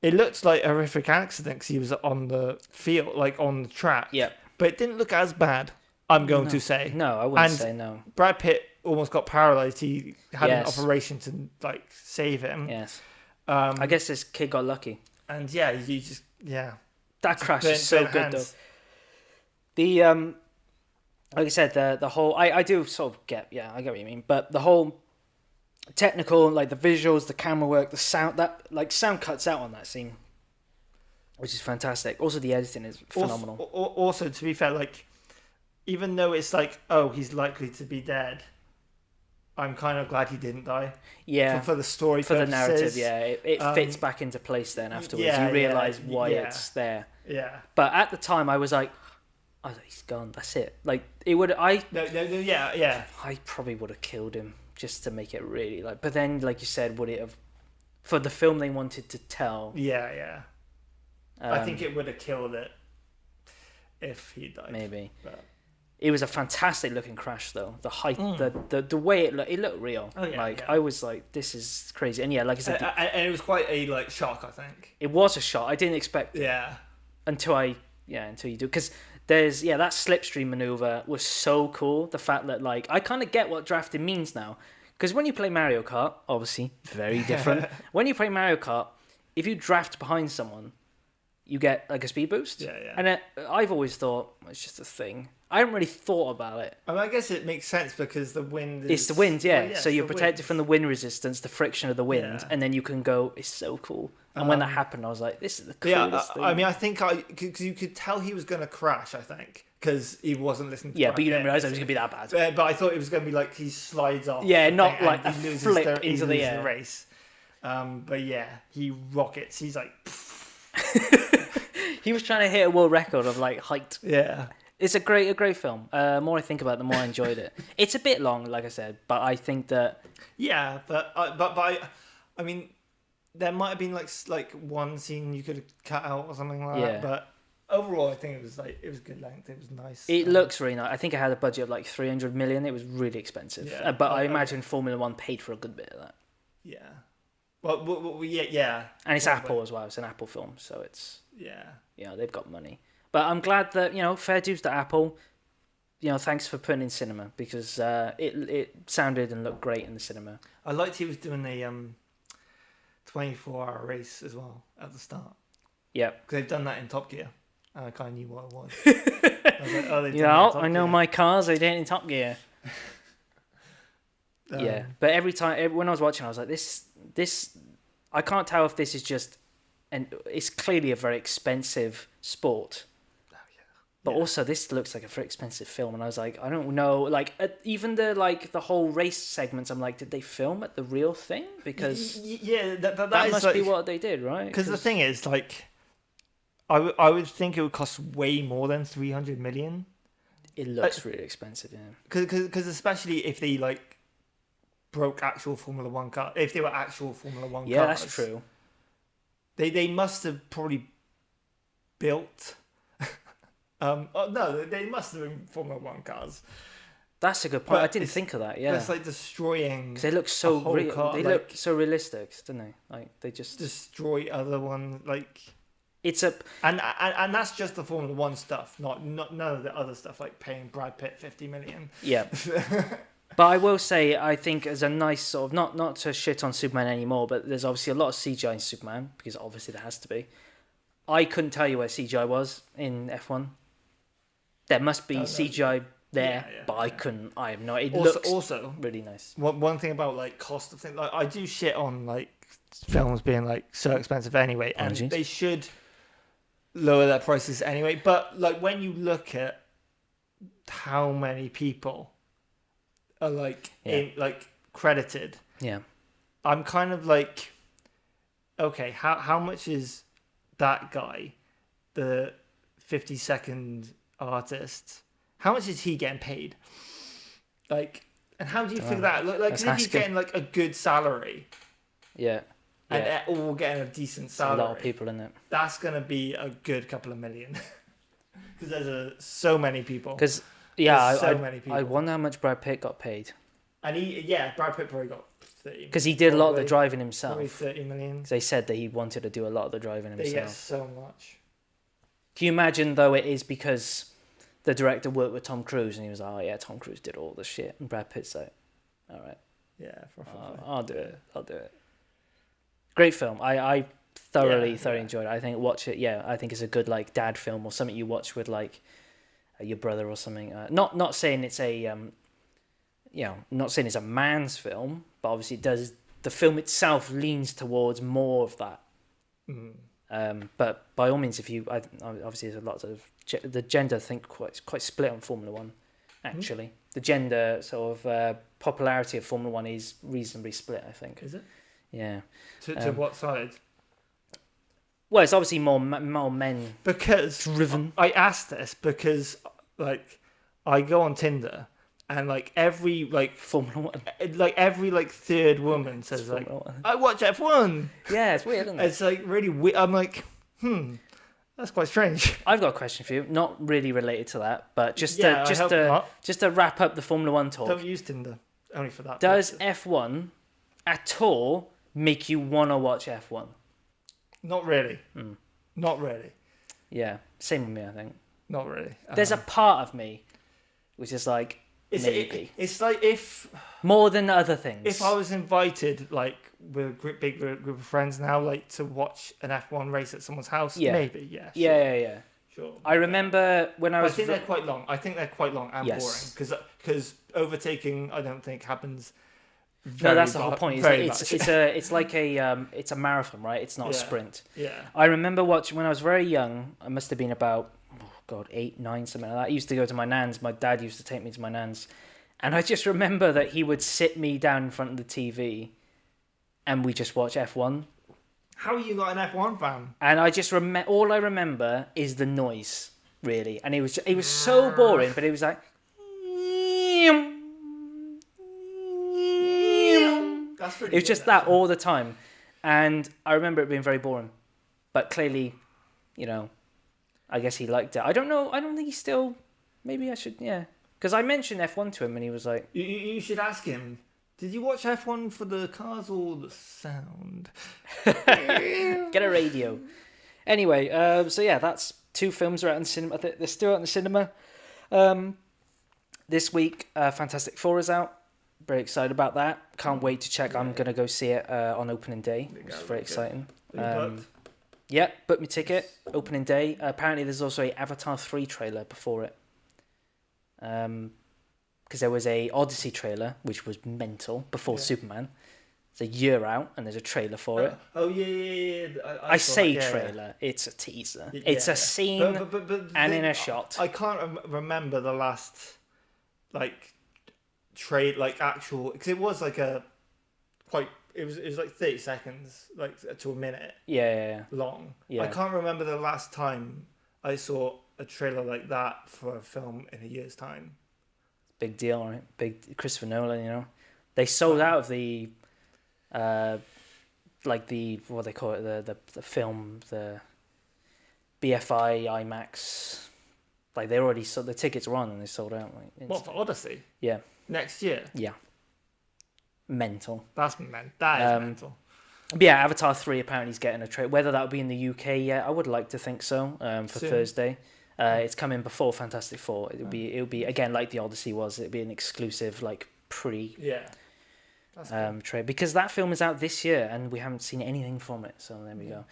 it looked like a horrific accident because he was on the field, like on the track. Yeah, but it didn't look as bad. I'm going to say. No, I wouldn't say no. Brad Pitt almost got paralyzed. He had an operation to like save him. Yes. I guess this kid got lucky. And yeah, you just that crash is so good though. The like I said, the whole I do sort of get I get what you mean, but the whole technical, like the visuals, the camera work, the sound, that like sound cuts out on that scene, which is fantastic. Also, the editing is phenomenal. Also, to be fair, like even though it's like, oh, he's likely to be dead, I'm kind of glad he didn't die. Yeah. For the story for purposes. The narrative, yeah. It fits back into place then afterwards. You realise why it's there. Yeah. But at the time, I was like, oh, he's gone. That's it. Like, it would... Yeah. I probably would have killed him just to make it really... like. But then, like you said, would it have... For the film they wanted to tell... Yeah. I think it would have killed it if he died. Maybe. But... It was a fantastic looking crash, though. The height, the way it looked real. Oh, yeah, I was like, this is crazy. And yeah, like I said, and it was quite a like shock. I think it was a shock. I didn't expect. Yeah. Until you do, because there's that slipstream maneuver was so cool. The fact that like I kind of get what drafting means now, because when you play Mario Kart, obviously very different. When you play Mario Kart, if you draft behind someone, you get like a speed boost. Yeah. And I've always thought it's just a thing. I haven't really thought about it. I mean, I guess it makes sense because the wind is... It's the wind, yeah. Well, so you're protected from the wind resistance, the friction of the wind, and then you can go... It's so cool. And when that happened, I was like, this is the coolest thing. I mean, I think because you could tell he was going to crash, I think, because he wasn't listening to but you didn't realise it was going to be that bad. But I thought it was going to be like he slides off. Yeah, not like a flip into the air. The race. But yeah, he rockets. He's like... He was trying to hit a world record of like height. Yeah. It's a great film. The more I think about it, the more I enjoyed it. It's a bit long, like I said, but I think that... Yeah, but I mean, there might have been like one scene you could have cut out or something like that, but overall I think it was good length. It was nice. It looks really nice. I think it had a budget of like 300 million. It was really expensive. Yeah. But I imagine Formula One paid for a good bit of that. Yeah. Well, yeah. And it's Apple as well. It's an Apple film, so it's... Yeah. They've got money. But I'm glad that, fair dues to Apple. Thanks for putting in cinema, because it sounded and looked great in the cinema. I liked he was doing a 24-hour race as well at the start. Yeah. Because they've done that in Top Gear. And I kind of knew what it was. I was like, oh, they've done that in I know my cars, they did it in Top Gear. Yeah. But every time, when I was watching, I was like, this, I can't tell if this is just, and it's clearly a very expensive sport. But also, this looks like a very expensive film, and I was like, I don't know, like even the whole race segments. I'm like, did they film at the real thing? Because that must be what they did, right? Because the thing is, like, I would think it would cost way more than 300 million. It looks really expensive, yeah. Because especially if they like broke actual Formula One cars, if they were actual Formula One cars, yeah, that's true. They must have probably built. No, they must have been Formula One cars. That's a good point. I didn't think of that. Yeah, it's like destroying. Because they look so car, they look so realistic, don't they? Like they just destroy other ones. Like it's a and that's just the Formula One stuff, not none of the other stuff like paying Brad Pitt 50 million. Yeah. But I will say, I think as a nice sort of not to shit on Superman anymore, but there's obviously a lot of CGI in Superman because obviously there has to be. I couldn't tell you where CGI was in F1. There must be CGI there, but I couldn't. I have no. It looks really nice. One thing about like cost of things, like I do shit on like films being like so expensive anyway, and they should lower their prices anyway. But like when you look at how many people are like credited, I'm kind of like, okay, how much is that guy, the 50-second artist, how much is he getting paid? Like, and how do you figure that? Like, if he's getting like a good salary, and they're all getting a decent salary, a lot of people in it. That's gonna be a good couple of million, because there's so many people. Because many people. I wonder how much Brad Pitt got paid. And Brad Pitt probably got 30. Because he did a lot of the driving himself. Probably 30 million. Because they said that he wanted to do a lot of the driving himself. They get so much. Can you imagine though it is because the director worked with Tom Cruise and he was like, oh yeah, Tom Cruise did all the shit, and Brad Pitt's like, all right, I'll do it. Great film. I thoroughly enjoyed it. I think watch it. Yeah, I think it's a good like dad film or something you watch with like your brother or something. Not saying it's a not saying it's a man's film, but obviously it does. The film itself leans towards more of that. But by all means, if you, obviously there's a lot of the gender. I think quite split on Formula One. Actually, the gender sort of popularity of Formula One is reasonably split. I think. Is it? Yeah. To what side? Well, it's obviously more men driven. I asked this because like I go on Tinder. And like every like Formula One, like every like third woman says like, I watch F1. Yeah, it's weird, isn't it? It's like really weird. I'm like, that's quite strange. I've got a question for you, not really related to that, but just to wrap up the Formula One talk. Don't use Tinder only for that. Does F1 at all make you want to watch F1? Not really. Not really. Yeah, same with me. I think. Not really. There's a part of me which is like. It's like if more than other things. If I was invited, like with a big group of friends now, like to watch an F1 race at someone's house, maybe, yeah. Sure. Yeah. Sure. I remember when I was. I think they're quite long. I think they're quite long and boring because overtaking, I don't think happens. No, that's the whole point. It's like a marathon, right? It's not a sprint. Yeah. I remember watching when I was very young. I must have been about. 8, 9, something like that. I used to go to my nan's. My dad used to take me to my nan's. And I just remember that he would sit me down in front of the TV and we just watch F1. How are you not an F1 fan? And I just all I remember is the noise, really. And it was so boring, but it was like... That's it was just that all the time. And I remember it being very boring. But clearly, I guess he liked it. I don't know. I don't think he still... Maybe I should... Yeah. Because I mentioned F1 to him and he was like... You should ask him, did you watch F1 for the cars or the sound? Get a radio. Anyway, so yeah, that's 2 films are out in the cinema. They're still out in the cinema. This week, Fantastic Four is out. Very excited about that. Can't wait to check. I'm going to go see it on opening day, which is very exciting. Yeah, booked my ticket, opening day. Apparently there's also a Avatar 3 trailer before it. Because there was a Odyssey trailer, which was mental, before Superman. It's a year out, and there's a trailer for it. Oh yeah. I say that. trailer. It's a teaser. Yeah, it's a scene but and in a shot. I can't remember the last like actual, because it was like a quite. It was like 30 seconds, like to a minute. Yeah. Long. Yeah. I can't remember the last time I saw a trailer like that for a film in a year's time. Big deal, right? Big Christopher Nolan, you know. They sold out of the, like the what they call it, the film, the BFI IMAX. Like they already sold the tickets were on and they sold out. Like what, for Odyssey? Yeah. Next year. Yeah. Mental. That is mental. But yeah, Avatar 3 apparently is getting a trailer. Whether that will be in the UK yet, I would like to think so. For soon. Thursday. It's coming before Fantastic Four. It'll be again like the Odyssey was. It'll be an exclusive like pre trade, because that film is out this year and we haven't seen anything from it. So there we go.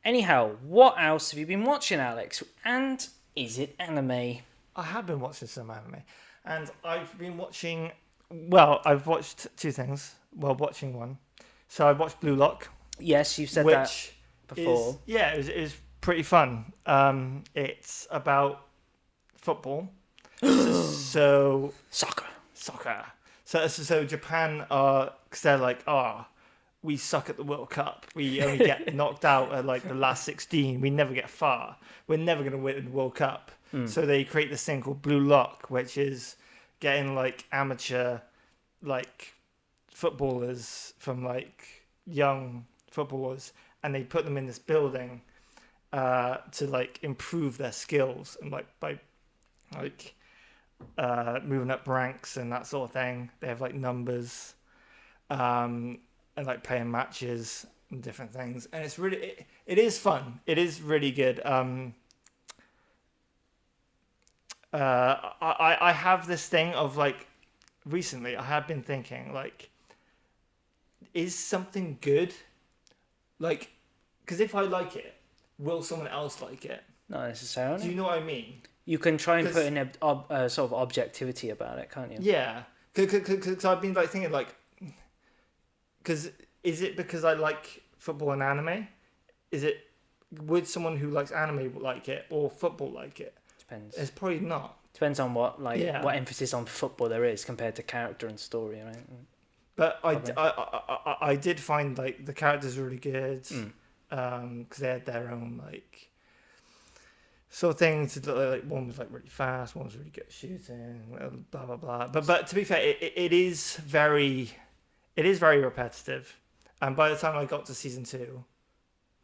Anyhow, what else have you been watching, Alex? And is it anime? I have been watching some anime, and I've been watching. Well, I've watched two things. Well, watching one. So I watched Blue Lock. Yes, you said that before. It was pretty fun. It's about football. So soccer. So Japan are, because they're like, we suck at the World Cup. We only get knocked out at like the last 16. We never get far. We're never going to win the World Cup. So they create this thing called Blue Lock, which is getting like amateur like footballers from like young footballers, and they put them in this building to like improve their skills, and like by like moving up ranks and that sort of thing. They have like numbers and like playing matches and different things, and it's really it is fun. It is really good. I have this thing of like, recently I have been thinking like, is something good? Like, because if I like it, will someone else like it? Not necessarily. Do you know what I mean? You can try and put in a sort of objectivity about it, can't you? Yeah, because I've been like thinking like, because is it because I like football and anime? Would someone who likes anime like it, or football like it? Depends. It's probably not. Depends on what what emphasis on football there is compared to character and story, right? But I did find like the characters really good, because they had their own like sort of things. Like one was like really fast, one was really good at shooting, blah blah blah. But to be fair, it is very repetitive. And by the time I got to season 2,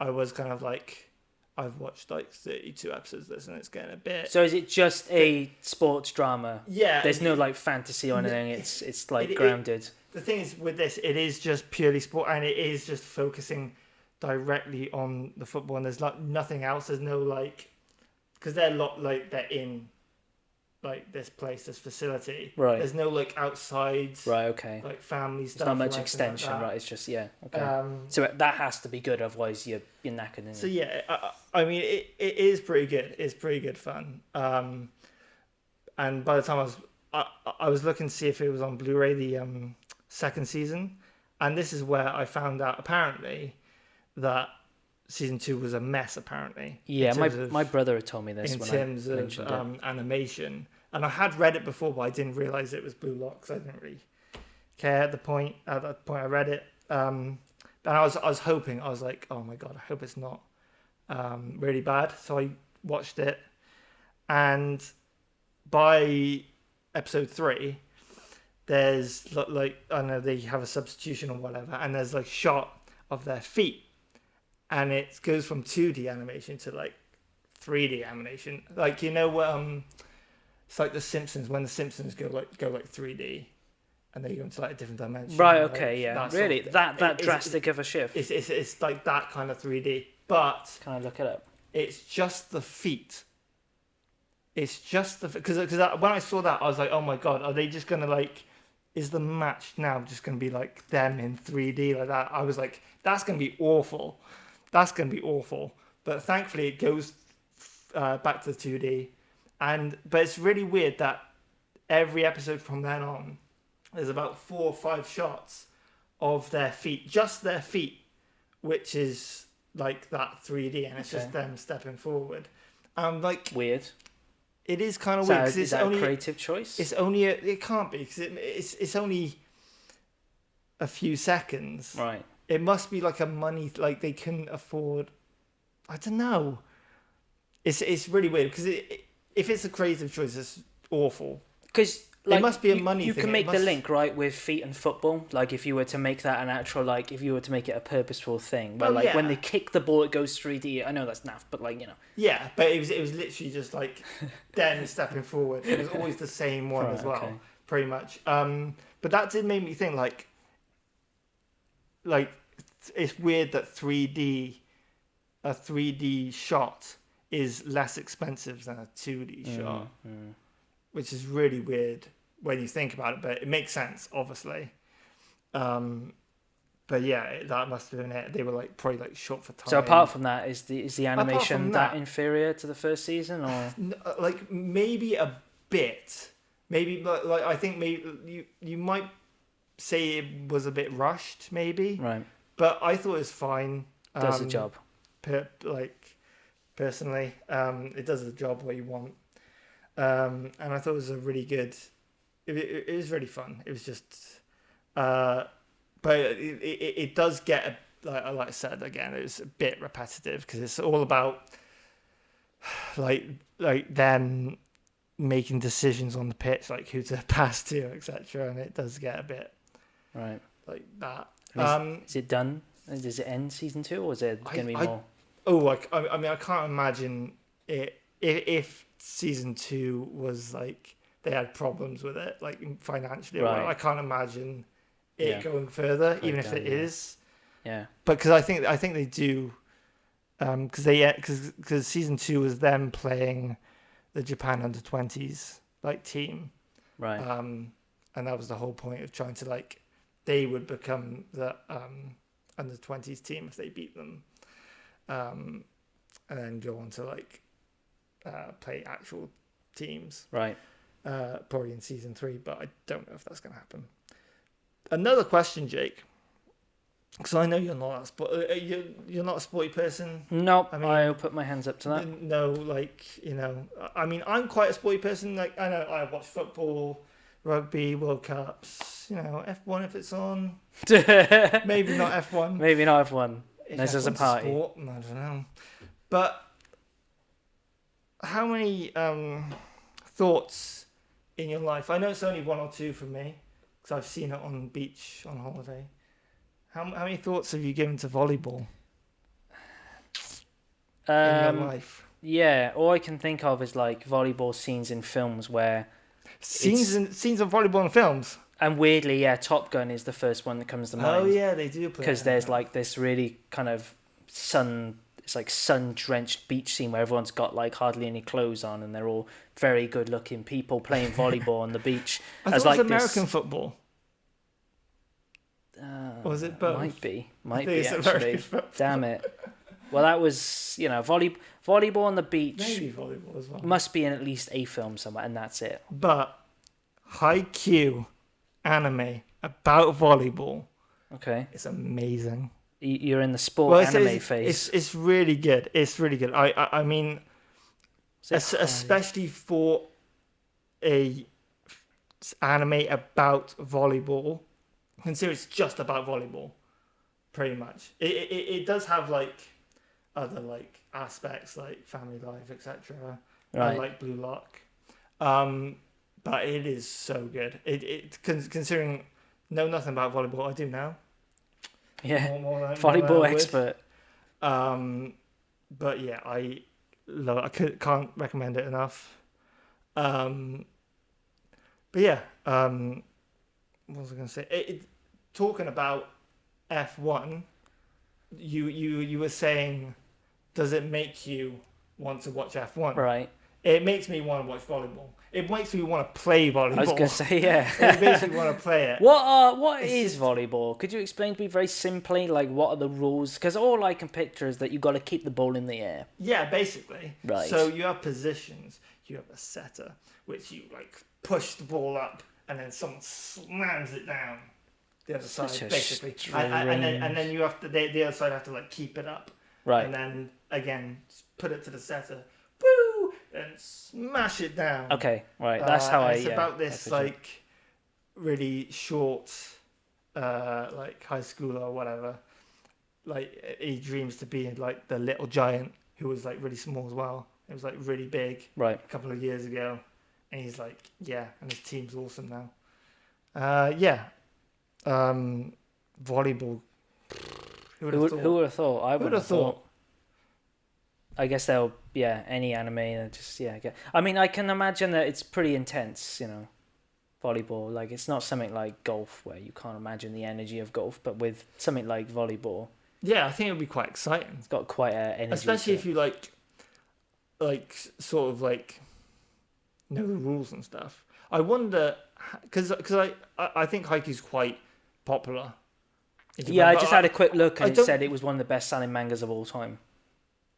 I was kind of like, I've watched like 32 episodes of this, and it's getting a bit. So is it just a sports drama? Yeah. There's no like fantasy or anything. It's like grounded. The thing is with this, it is just purely sport, and it is just focusing directly on the football, and there's like nothing else. There's no like, because they're they're in like this place, this facility. Right. There's no like outside. Right. Okay. Like family stuff. It's not much extension, right? It's just okay. So that has to be good, otherwise you're knackered. So yeah, I mean it is pretty good. It's pretty good fun. And by the time I was looking to see if it was on Blu-ray, the second season, and this is where I found out apparently that season 2 was a mess. Apparently, yeah, my brother had told me this in terms of animation, and I had read it before, but I didn't realize it was Blue Lock, because I didn't really care at that point I read it. And I was hoping, I was like, oh my god, I hope it's not really bad. So I watched it, and by episode 3, there's like, I don't know, they have a substitution or whatever, and there's like shot of their feet, and it goes from 2D animation to like 3D animation. Like, you know, it's like the Simpsons, when the Simpsons go like 3D, and they go into like a different dimension. Right. Like, okay. Yeah. Really, that drastic of a shift. It's like that kind of 3D, but can I look it up? It's just the feet. It's just the, because when I saw that, I was like, oh my god, are they just gonna like, is the match now just gonna be like them in 3D like that? I was like, that's gonna be awful. That's gonna be awful. But thankfully, it goes back to the 2D, but it's really weird that every episode from then on, there's about 4 or 5 shots of their feet, just their feet, which is like that 3D, and it's just them stepping forward. Like weird. It is kind of weird because it's only a creative choice. It's only it can't be because it's only a few seconds. Right. It must be like a money, like they couldn't afford. I don't know. It's really weird because if it's a creative choice, it's awful. Because it must be a money you thing. Can make the link, right, with feet and football. Like if you were to make that an actual, like if you were to make it a purposeful thing, where when they kick the ball, it goes 3D. I know that's naff, but like, you know. Yeah, but it was literally just like them stepping forward. It was always the same one as well, pretty much. But that did make me think like it's weird that a 3D shot is less expensive than a 2D shot. Which is really weird when you think about it, but it makes sense, obviously. But yeah, that must have been it. They were like probably like short for time. So apart from that, is the animation that inferior to the first season, or like maybe a bit? Maybe like I think maybe you might say it was a bit rushed, maybe. Right. But I thought it was fine. Does the job. Personally, it does the job what you want. And I thought it was a really good. It was really fun. It was just, but it does get like I said again. It's a bit repetitive because it's all about like them making decisions on the pitch, like who to pass to, etc. And it does get a bit right like that. Is it done? Does it end season 2, or is there going to be more? I mean, I can't imagine it if season 2 was like they had problems with it, like financially. Right. Well, I can't imagine it going further, even if it is. Yeah. But because I think they do, because season 2 was them playing the Japan under-20s like team, right? And that was the whole point of trying to like they would become the under-20s team if they beat them, and then go on to like play actual teams, right? Probably in season 3, but I don't know if that's going to happen. Another question, Jake, because I know you're not you're not a sporty person. No, I mean, I'll put my hands up to that. No, like I mean, I'm quite a sporty person. Like I know I watch football, rugby, World Cups. F1 if it's on. Maybe not F1. Maybe not F1. This is a party. Sport, I don't know. But how many thoughts in your life? I know it's only 1 or 2 for me because I've seen it on the beach on holiday. How many thoughts have you given to volleyball in your life? Yeah, all I can think of is like volleyball scenes in films where scenes of volleyball in films. And weirdly, yeah, Top Gun is the first one that comes to mind. Oh yeah, they do play because there's like this really kind of sun-drenched beach scene where everyone's got like hardly any clothes on and they're all very good-looking people playing volleyball on the beach. I thought it was American football. Or was it both? Might be actually. Damn it. Well, that was volleyball on the beach. Maybe volleyball as well. Must be in at least a film somewhere, and that's it. But Haikyu anime about volleyball. Okay. It's amazing. You're in the sport anime phase. It's really good. It's really good. I mean, especially for a anime about volleyball. Consider it's just about volleyball, pretty much. It does have like other like aspects like family life, etc. Right. Like Blue Lock, but it is so good. Considering know nothing about volleyball, I do now. Yeah, volleyball expert. But yeah, I love it. I can't recommend it enough. But yeah, what was I going to say? Talking about F1, you were saying, does it make you want to watch F1? Right. It makes me want to watch volleyball. It makes me want to play volleyball. I was going to say, yeah. It makes me want to play it. What is volleyball? Could you explain to me very simply, like, what are the rules? Because all I can picture is that you've got to keep the ball in the air. Yeah, basically. Right. So you have positions. You have a setter, which you, like, push the ball up, and then someone slams it down. the other side, basically. And then you have to, the other side have to like keep it up. Right. And then again, put it to the center. Woo! And smash it down. Okay, right. That's how it's about this like really short, like high schooler or whatever. Like he dreams to be like the little giant who was like really small as well. It was like really big. Right. A couple of years ago, and he's like, yeah, and his team's awesome now. Volleyball. Who would have thought? I would have thought. I guess they'll any anime and just I mean, I can imagine that it's pretty intense, you know, volleyball. Like it's not something like golf where you can't imagine the energy of golf, but with something like volleyball, I think it would be quite exciting. It's got quite a energy, especially if you like sort of like know the rules and stuff. I wonder because I think Haikyuu's quite popular. Yeah, I just had a quick look and it said it was one of the best selling mangas of all time.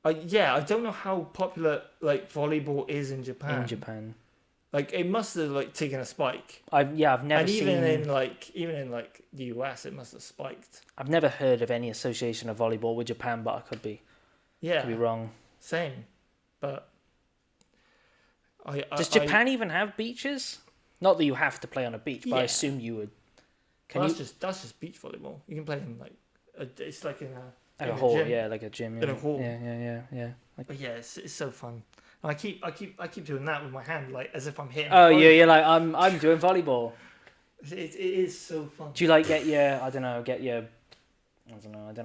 I don't know how popular like volleyball is in Japan. Like it must have like taken a spike. I've never seen. Even in the US, it must have spiked. I've never heard of any association of volleyball with Japan, but I could be wrong. Same, but does Japan even have beaches? Not that you have to play on a beach, but I assume you would. That's just beach volleyball. You can play in like it's like in a hall, gym. like a gym. In a hall. Yeah. But it's so fun. And I keep doing that with my hand, like as if I'm hitting. Oh yeah, you're like I'm doing volleyball. It is so fun. Do you like get your I don't know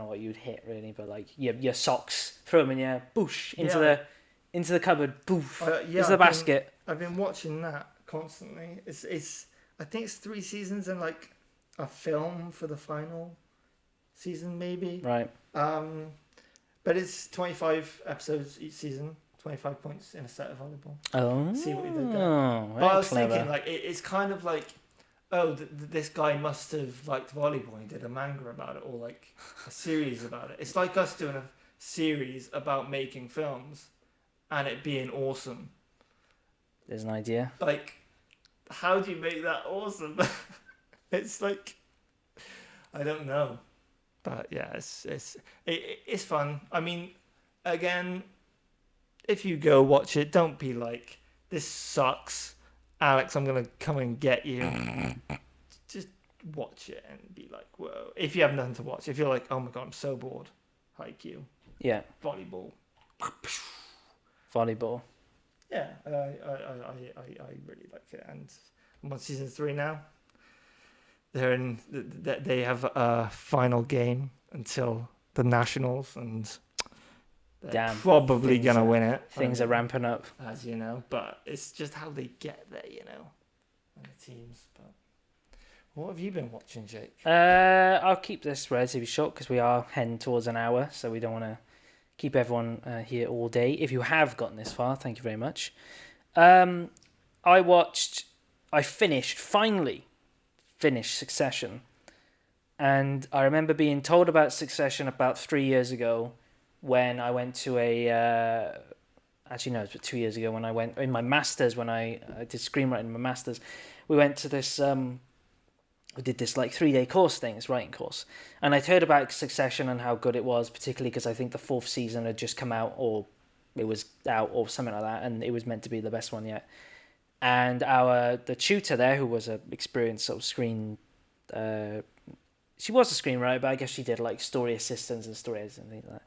what you'd hit really, but like your socks, throw them in boosh into the cupboard, poof, into the basket. I've been watching that constantly. It's I think it's 3 seasons and like a film for the final season maybe. Right. But it's 25 episodes each season, 25 points in a set of volleyball. Oh. See what you did there. But I was thinking like it's kind of like this guy must have liked volleyball and he did a manga about it or like a series about it. It's like us doing a series about making films and it being awesome. There's an idea. Like, how do you make that awesome? It's like, I don't know. But yeah, it's fun. I mean, again, if you go watch it, don't be like, this sucks. Alex, I'm going to come and get you. Just watch it and be like, whoa. If you have nothing to watch. If you're like, oh my God, I'm so bored. Haikyu. Yeah. Volleyball. Volleyball. Yeah, I really like it. And I'm on season 3 now. They have a final game until the nationals, and they're probably gonna win it. Things are ramping up, as you know. But it's just how they get there, you know, and the teams. But what have you been watching, Jake? I'll keep this relatively short because we are heading towards an hour, so we don't want to keep everyone here all day. If you have gotten this far, thank you very much. I finally finished Succession, and I remember being told about Succession about 3 years ago when I went to actually no, it was 2 years ago when I went in my masters, when I did screenwriting in my masters. We went to this we did this like 3-day course thing, this writing course, and I'd heard about Succession and how good it was, particularly because I think the 4th season had just come out, or it was out or something like that, and it was meant to be the best one yet. And the tutor there, who was an experienced sort of she was a screenwriter, but I guess she did like story assistants and stories and things like that.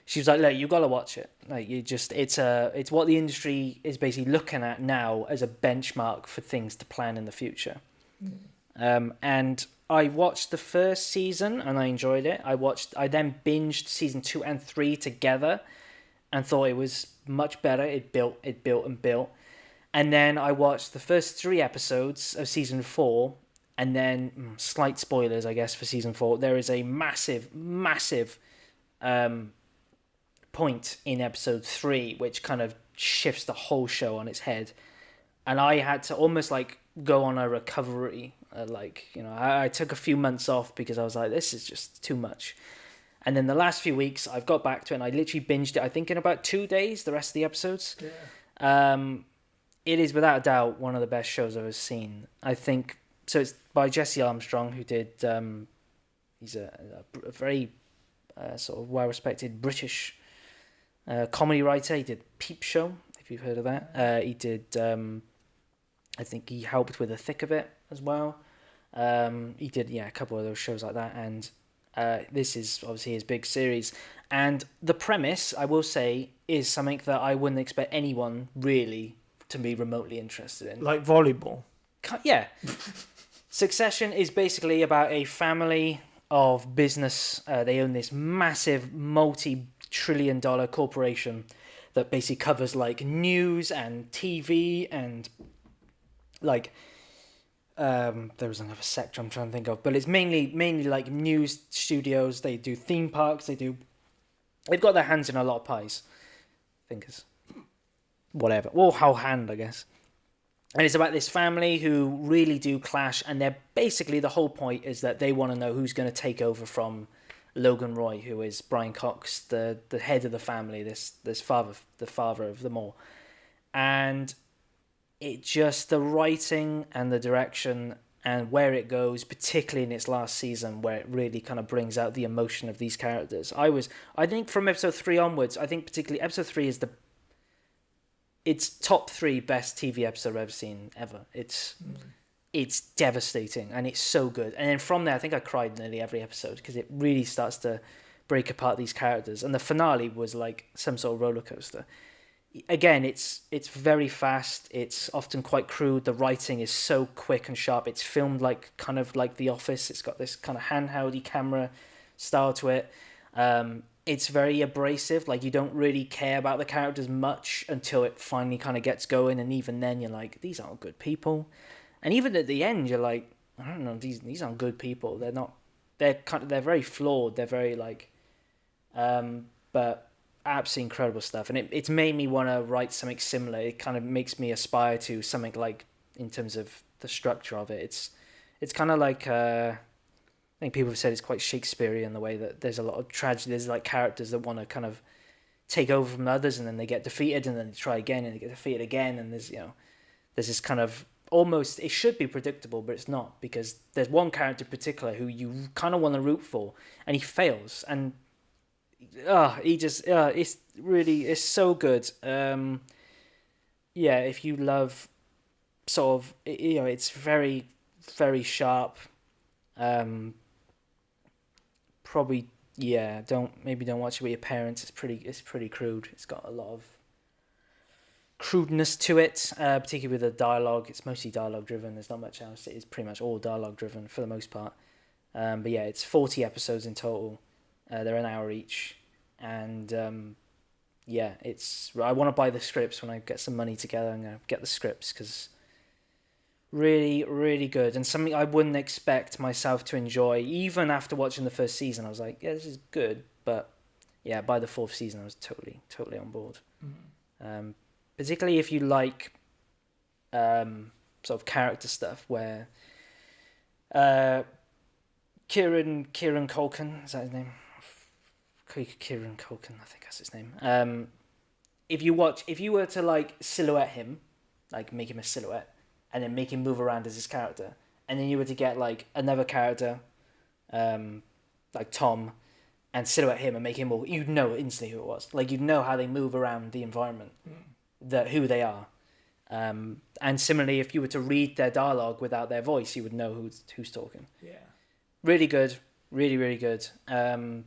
She was like, "Look, you gotta watch it. Like, it's what the industry is basically looking at now as a benchmark for things to plan in the future." And I watched the first season and I enjoyed it. I then binged season 2 and 3 together and thought it was much better. It built. And then I watched the first 3 episodes of season 4, and then slight spoilers, I guess, for season 4. There is a massive point in episode 3 which kind of shifts the whole show on its head, and I had to almost like go on a recovery. I took a few months off because I was like, this is just too much. And then the last few weeks, I've got back to it, and I literally binged it. I think in about 2 days, the rest of the episodes. Yeah. It is without a doubt one of the best shows I've ever seen. I think so it's by Jesse Armstrong, who did. He's a very sort of well-respected British comedy writer. He did Peep Show, if you've heard of that. He did. I think he helped with The Thick of It as well. He did a couple of those shows like that, and this is obviously his big series. And the premise, I will say, is something that I wouldn't expect anyone really to be remotely interested in. Like volleyball. Yeah. Succession is basically about a family of business. They own this massive multi-trillion-dollar corporation that basically covers like news and TV and like there was another sector I'm trying to think of, but it's mainly like news studios. They do theme parks. They've got their hands in a lot of pies. Fingers. Whatever. Or whole hand, I guess. And it's about this family who really do clash, and they're basically, the whole point is that they want to know who's going to take over from Logan Roy, who is Brian Cox, the head of the family, the father of them all. And it just, the writing and the direction and where it goes, particularly in its last season, where it really kind of brings out the emotion of these characters. I think from episode 3 onwards, I think particularly episode 3 is it's top 3 best TV episode I've ever seen ever. It's devastating and it's so good. And then from there, I think I cried nearly every episode because it really starts to break apart these characters. And the finale was like some sort of roller coaster. Again, it's very fast. It's often quite crude. The writing is so quick and sharp. It's filmed like kind of like The Office. It's got this kind of handheldy camera style to it. It's very abrasive. Like, you don't really care about the characters much until it finally kind of gets going. And even then, you're like, these aren't good people. And even at the end, you're like, I don't know, these aren't good people. They're not. They're very flawed. They're very like, but absolutely incredible stuff. And it's made me want to write something similar. It kind of makes me aspire to something like, in terms of the structure of it. It's kind of like I think people have said it's quite Shakespearean in the way that there's a lot of tragedy. There's like characters that want to kind of take over from others, and then they get defeated, and then they try again, and they get defeated again. And there's this kind of almost, it should be predictable, but it's not, because there's one character in particular who you kind of want to root for, and he fails, and it's so good. If you love sort of, it's very, very sharp. Probably, don't watch it with your parents. It's pretty crude. It's got a lot of crudeness to it, particularly with the dialogue. It's mostly dialogue driven. There's not much else. It is pretty much all dialogue driven for the most part. But yeah, it's 40 episodes in total. They're an hour each, and I want to buy the scripts when I get some money together. I'm gonna get the scripts because really, really good, and something I wouldn't expect myself to enjoy even after watching the first season. I was like, yeah, this is good, but yeah, by the 4th season, I was totally on board. Mm-hmm. Particularly if you like sort of character stuff, where Kieran Culkin, is that his name? Kieran Culkin, I think that's his name. If you were to like silhouette him, like make him a silhouette, and then make him move around as his character, and then you were to get like another character, like Tom, and silhouette him and make him more, you'd know instantly who it was. Like, you'd know how they move around the environment, who they are. And similarly, if you were to read their dialogue without their voice, you would know who's talking. Yeah. Really good, really, really good. And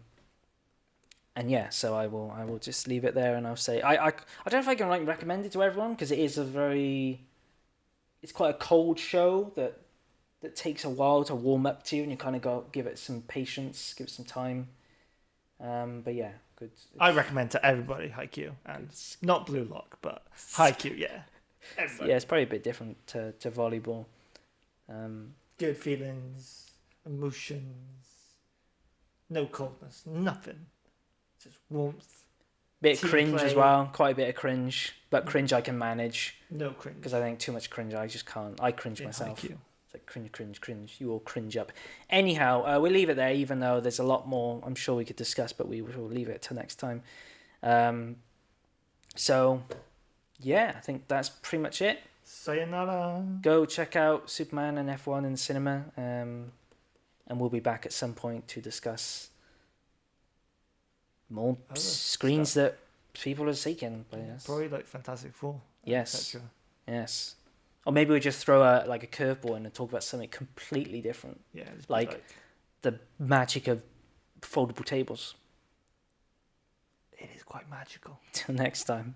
yeah, so I will just leave it there, and I'll say I don't know if I can like recommend it to everyone, because it is it's quite a cold show that takes a while to warm up to, and you kind of got give it some patience, give it some time. But yeah, good. I recommend to everybody Haikyu, and not Blue Lock, but Haikyu, yeah. Everybody. Yeah, it's probably a bit different to volleyball. Good feelings, emotions, no coldness, nothing. Just warmth. Bit of cringe play as well, quite a bit of cringe, but cringe I can manage. No cringe. Because I think too much cringe, I just can't. I cringe myself. Haikyu. It's like cringe. You all cringe up. Anyhow, we'll leave it there, even though there's a lot more I'm sure we could discuss, but we will leave it till next time. So, yeah, I think that's pretty much it. Sayonara. Go check out Superman and F1 in the cinema, and we'll be back at some point to discuss more screens that people are seeking. Probably like Fantastic Four. Yes. Yes. Or maybe we just throw a curveball in and talk about something completely different. Yeah. Like the magic of foldable tables. It is quite magical. Till next time.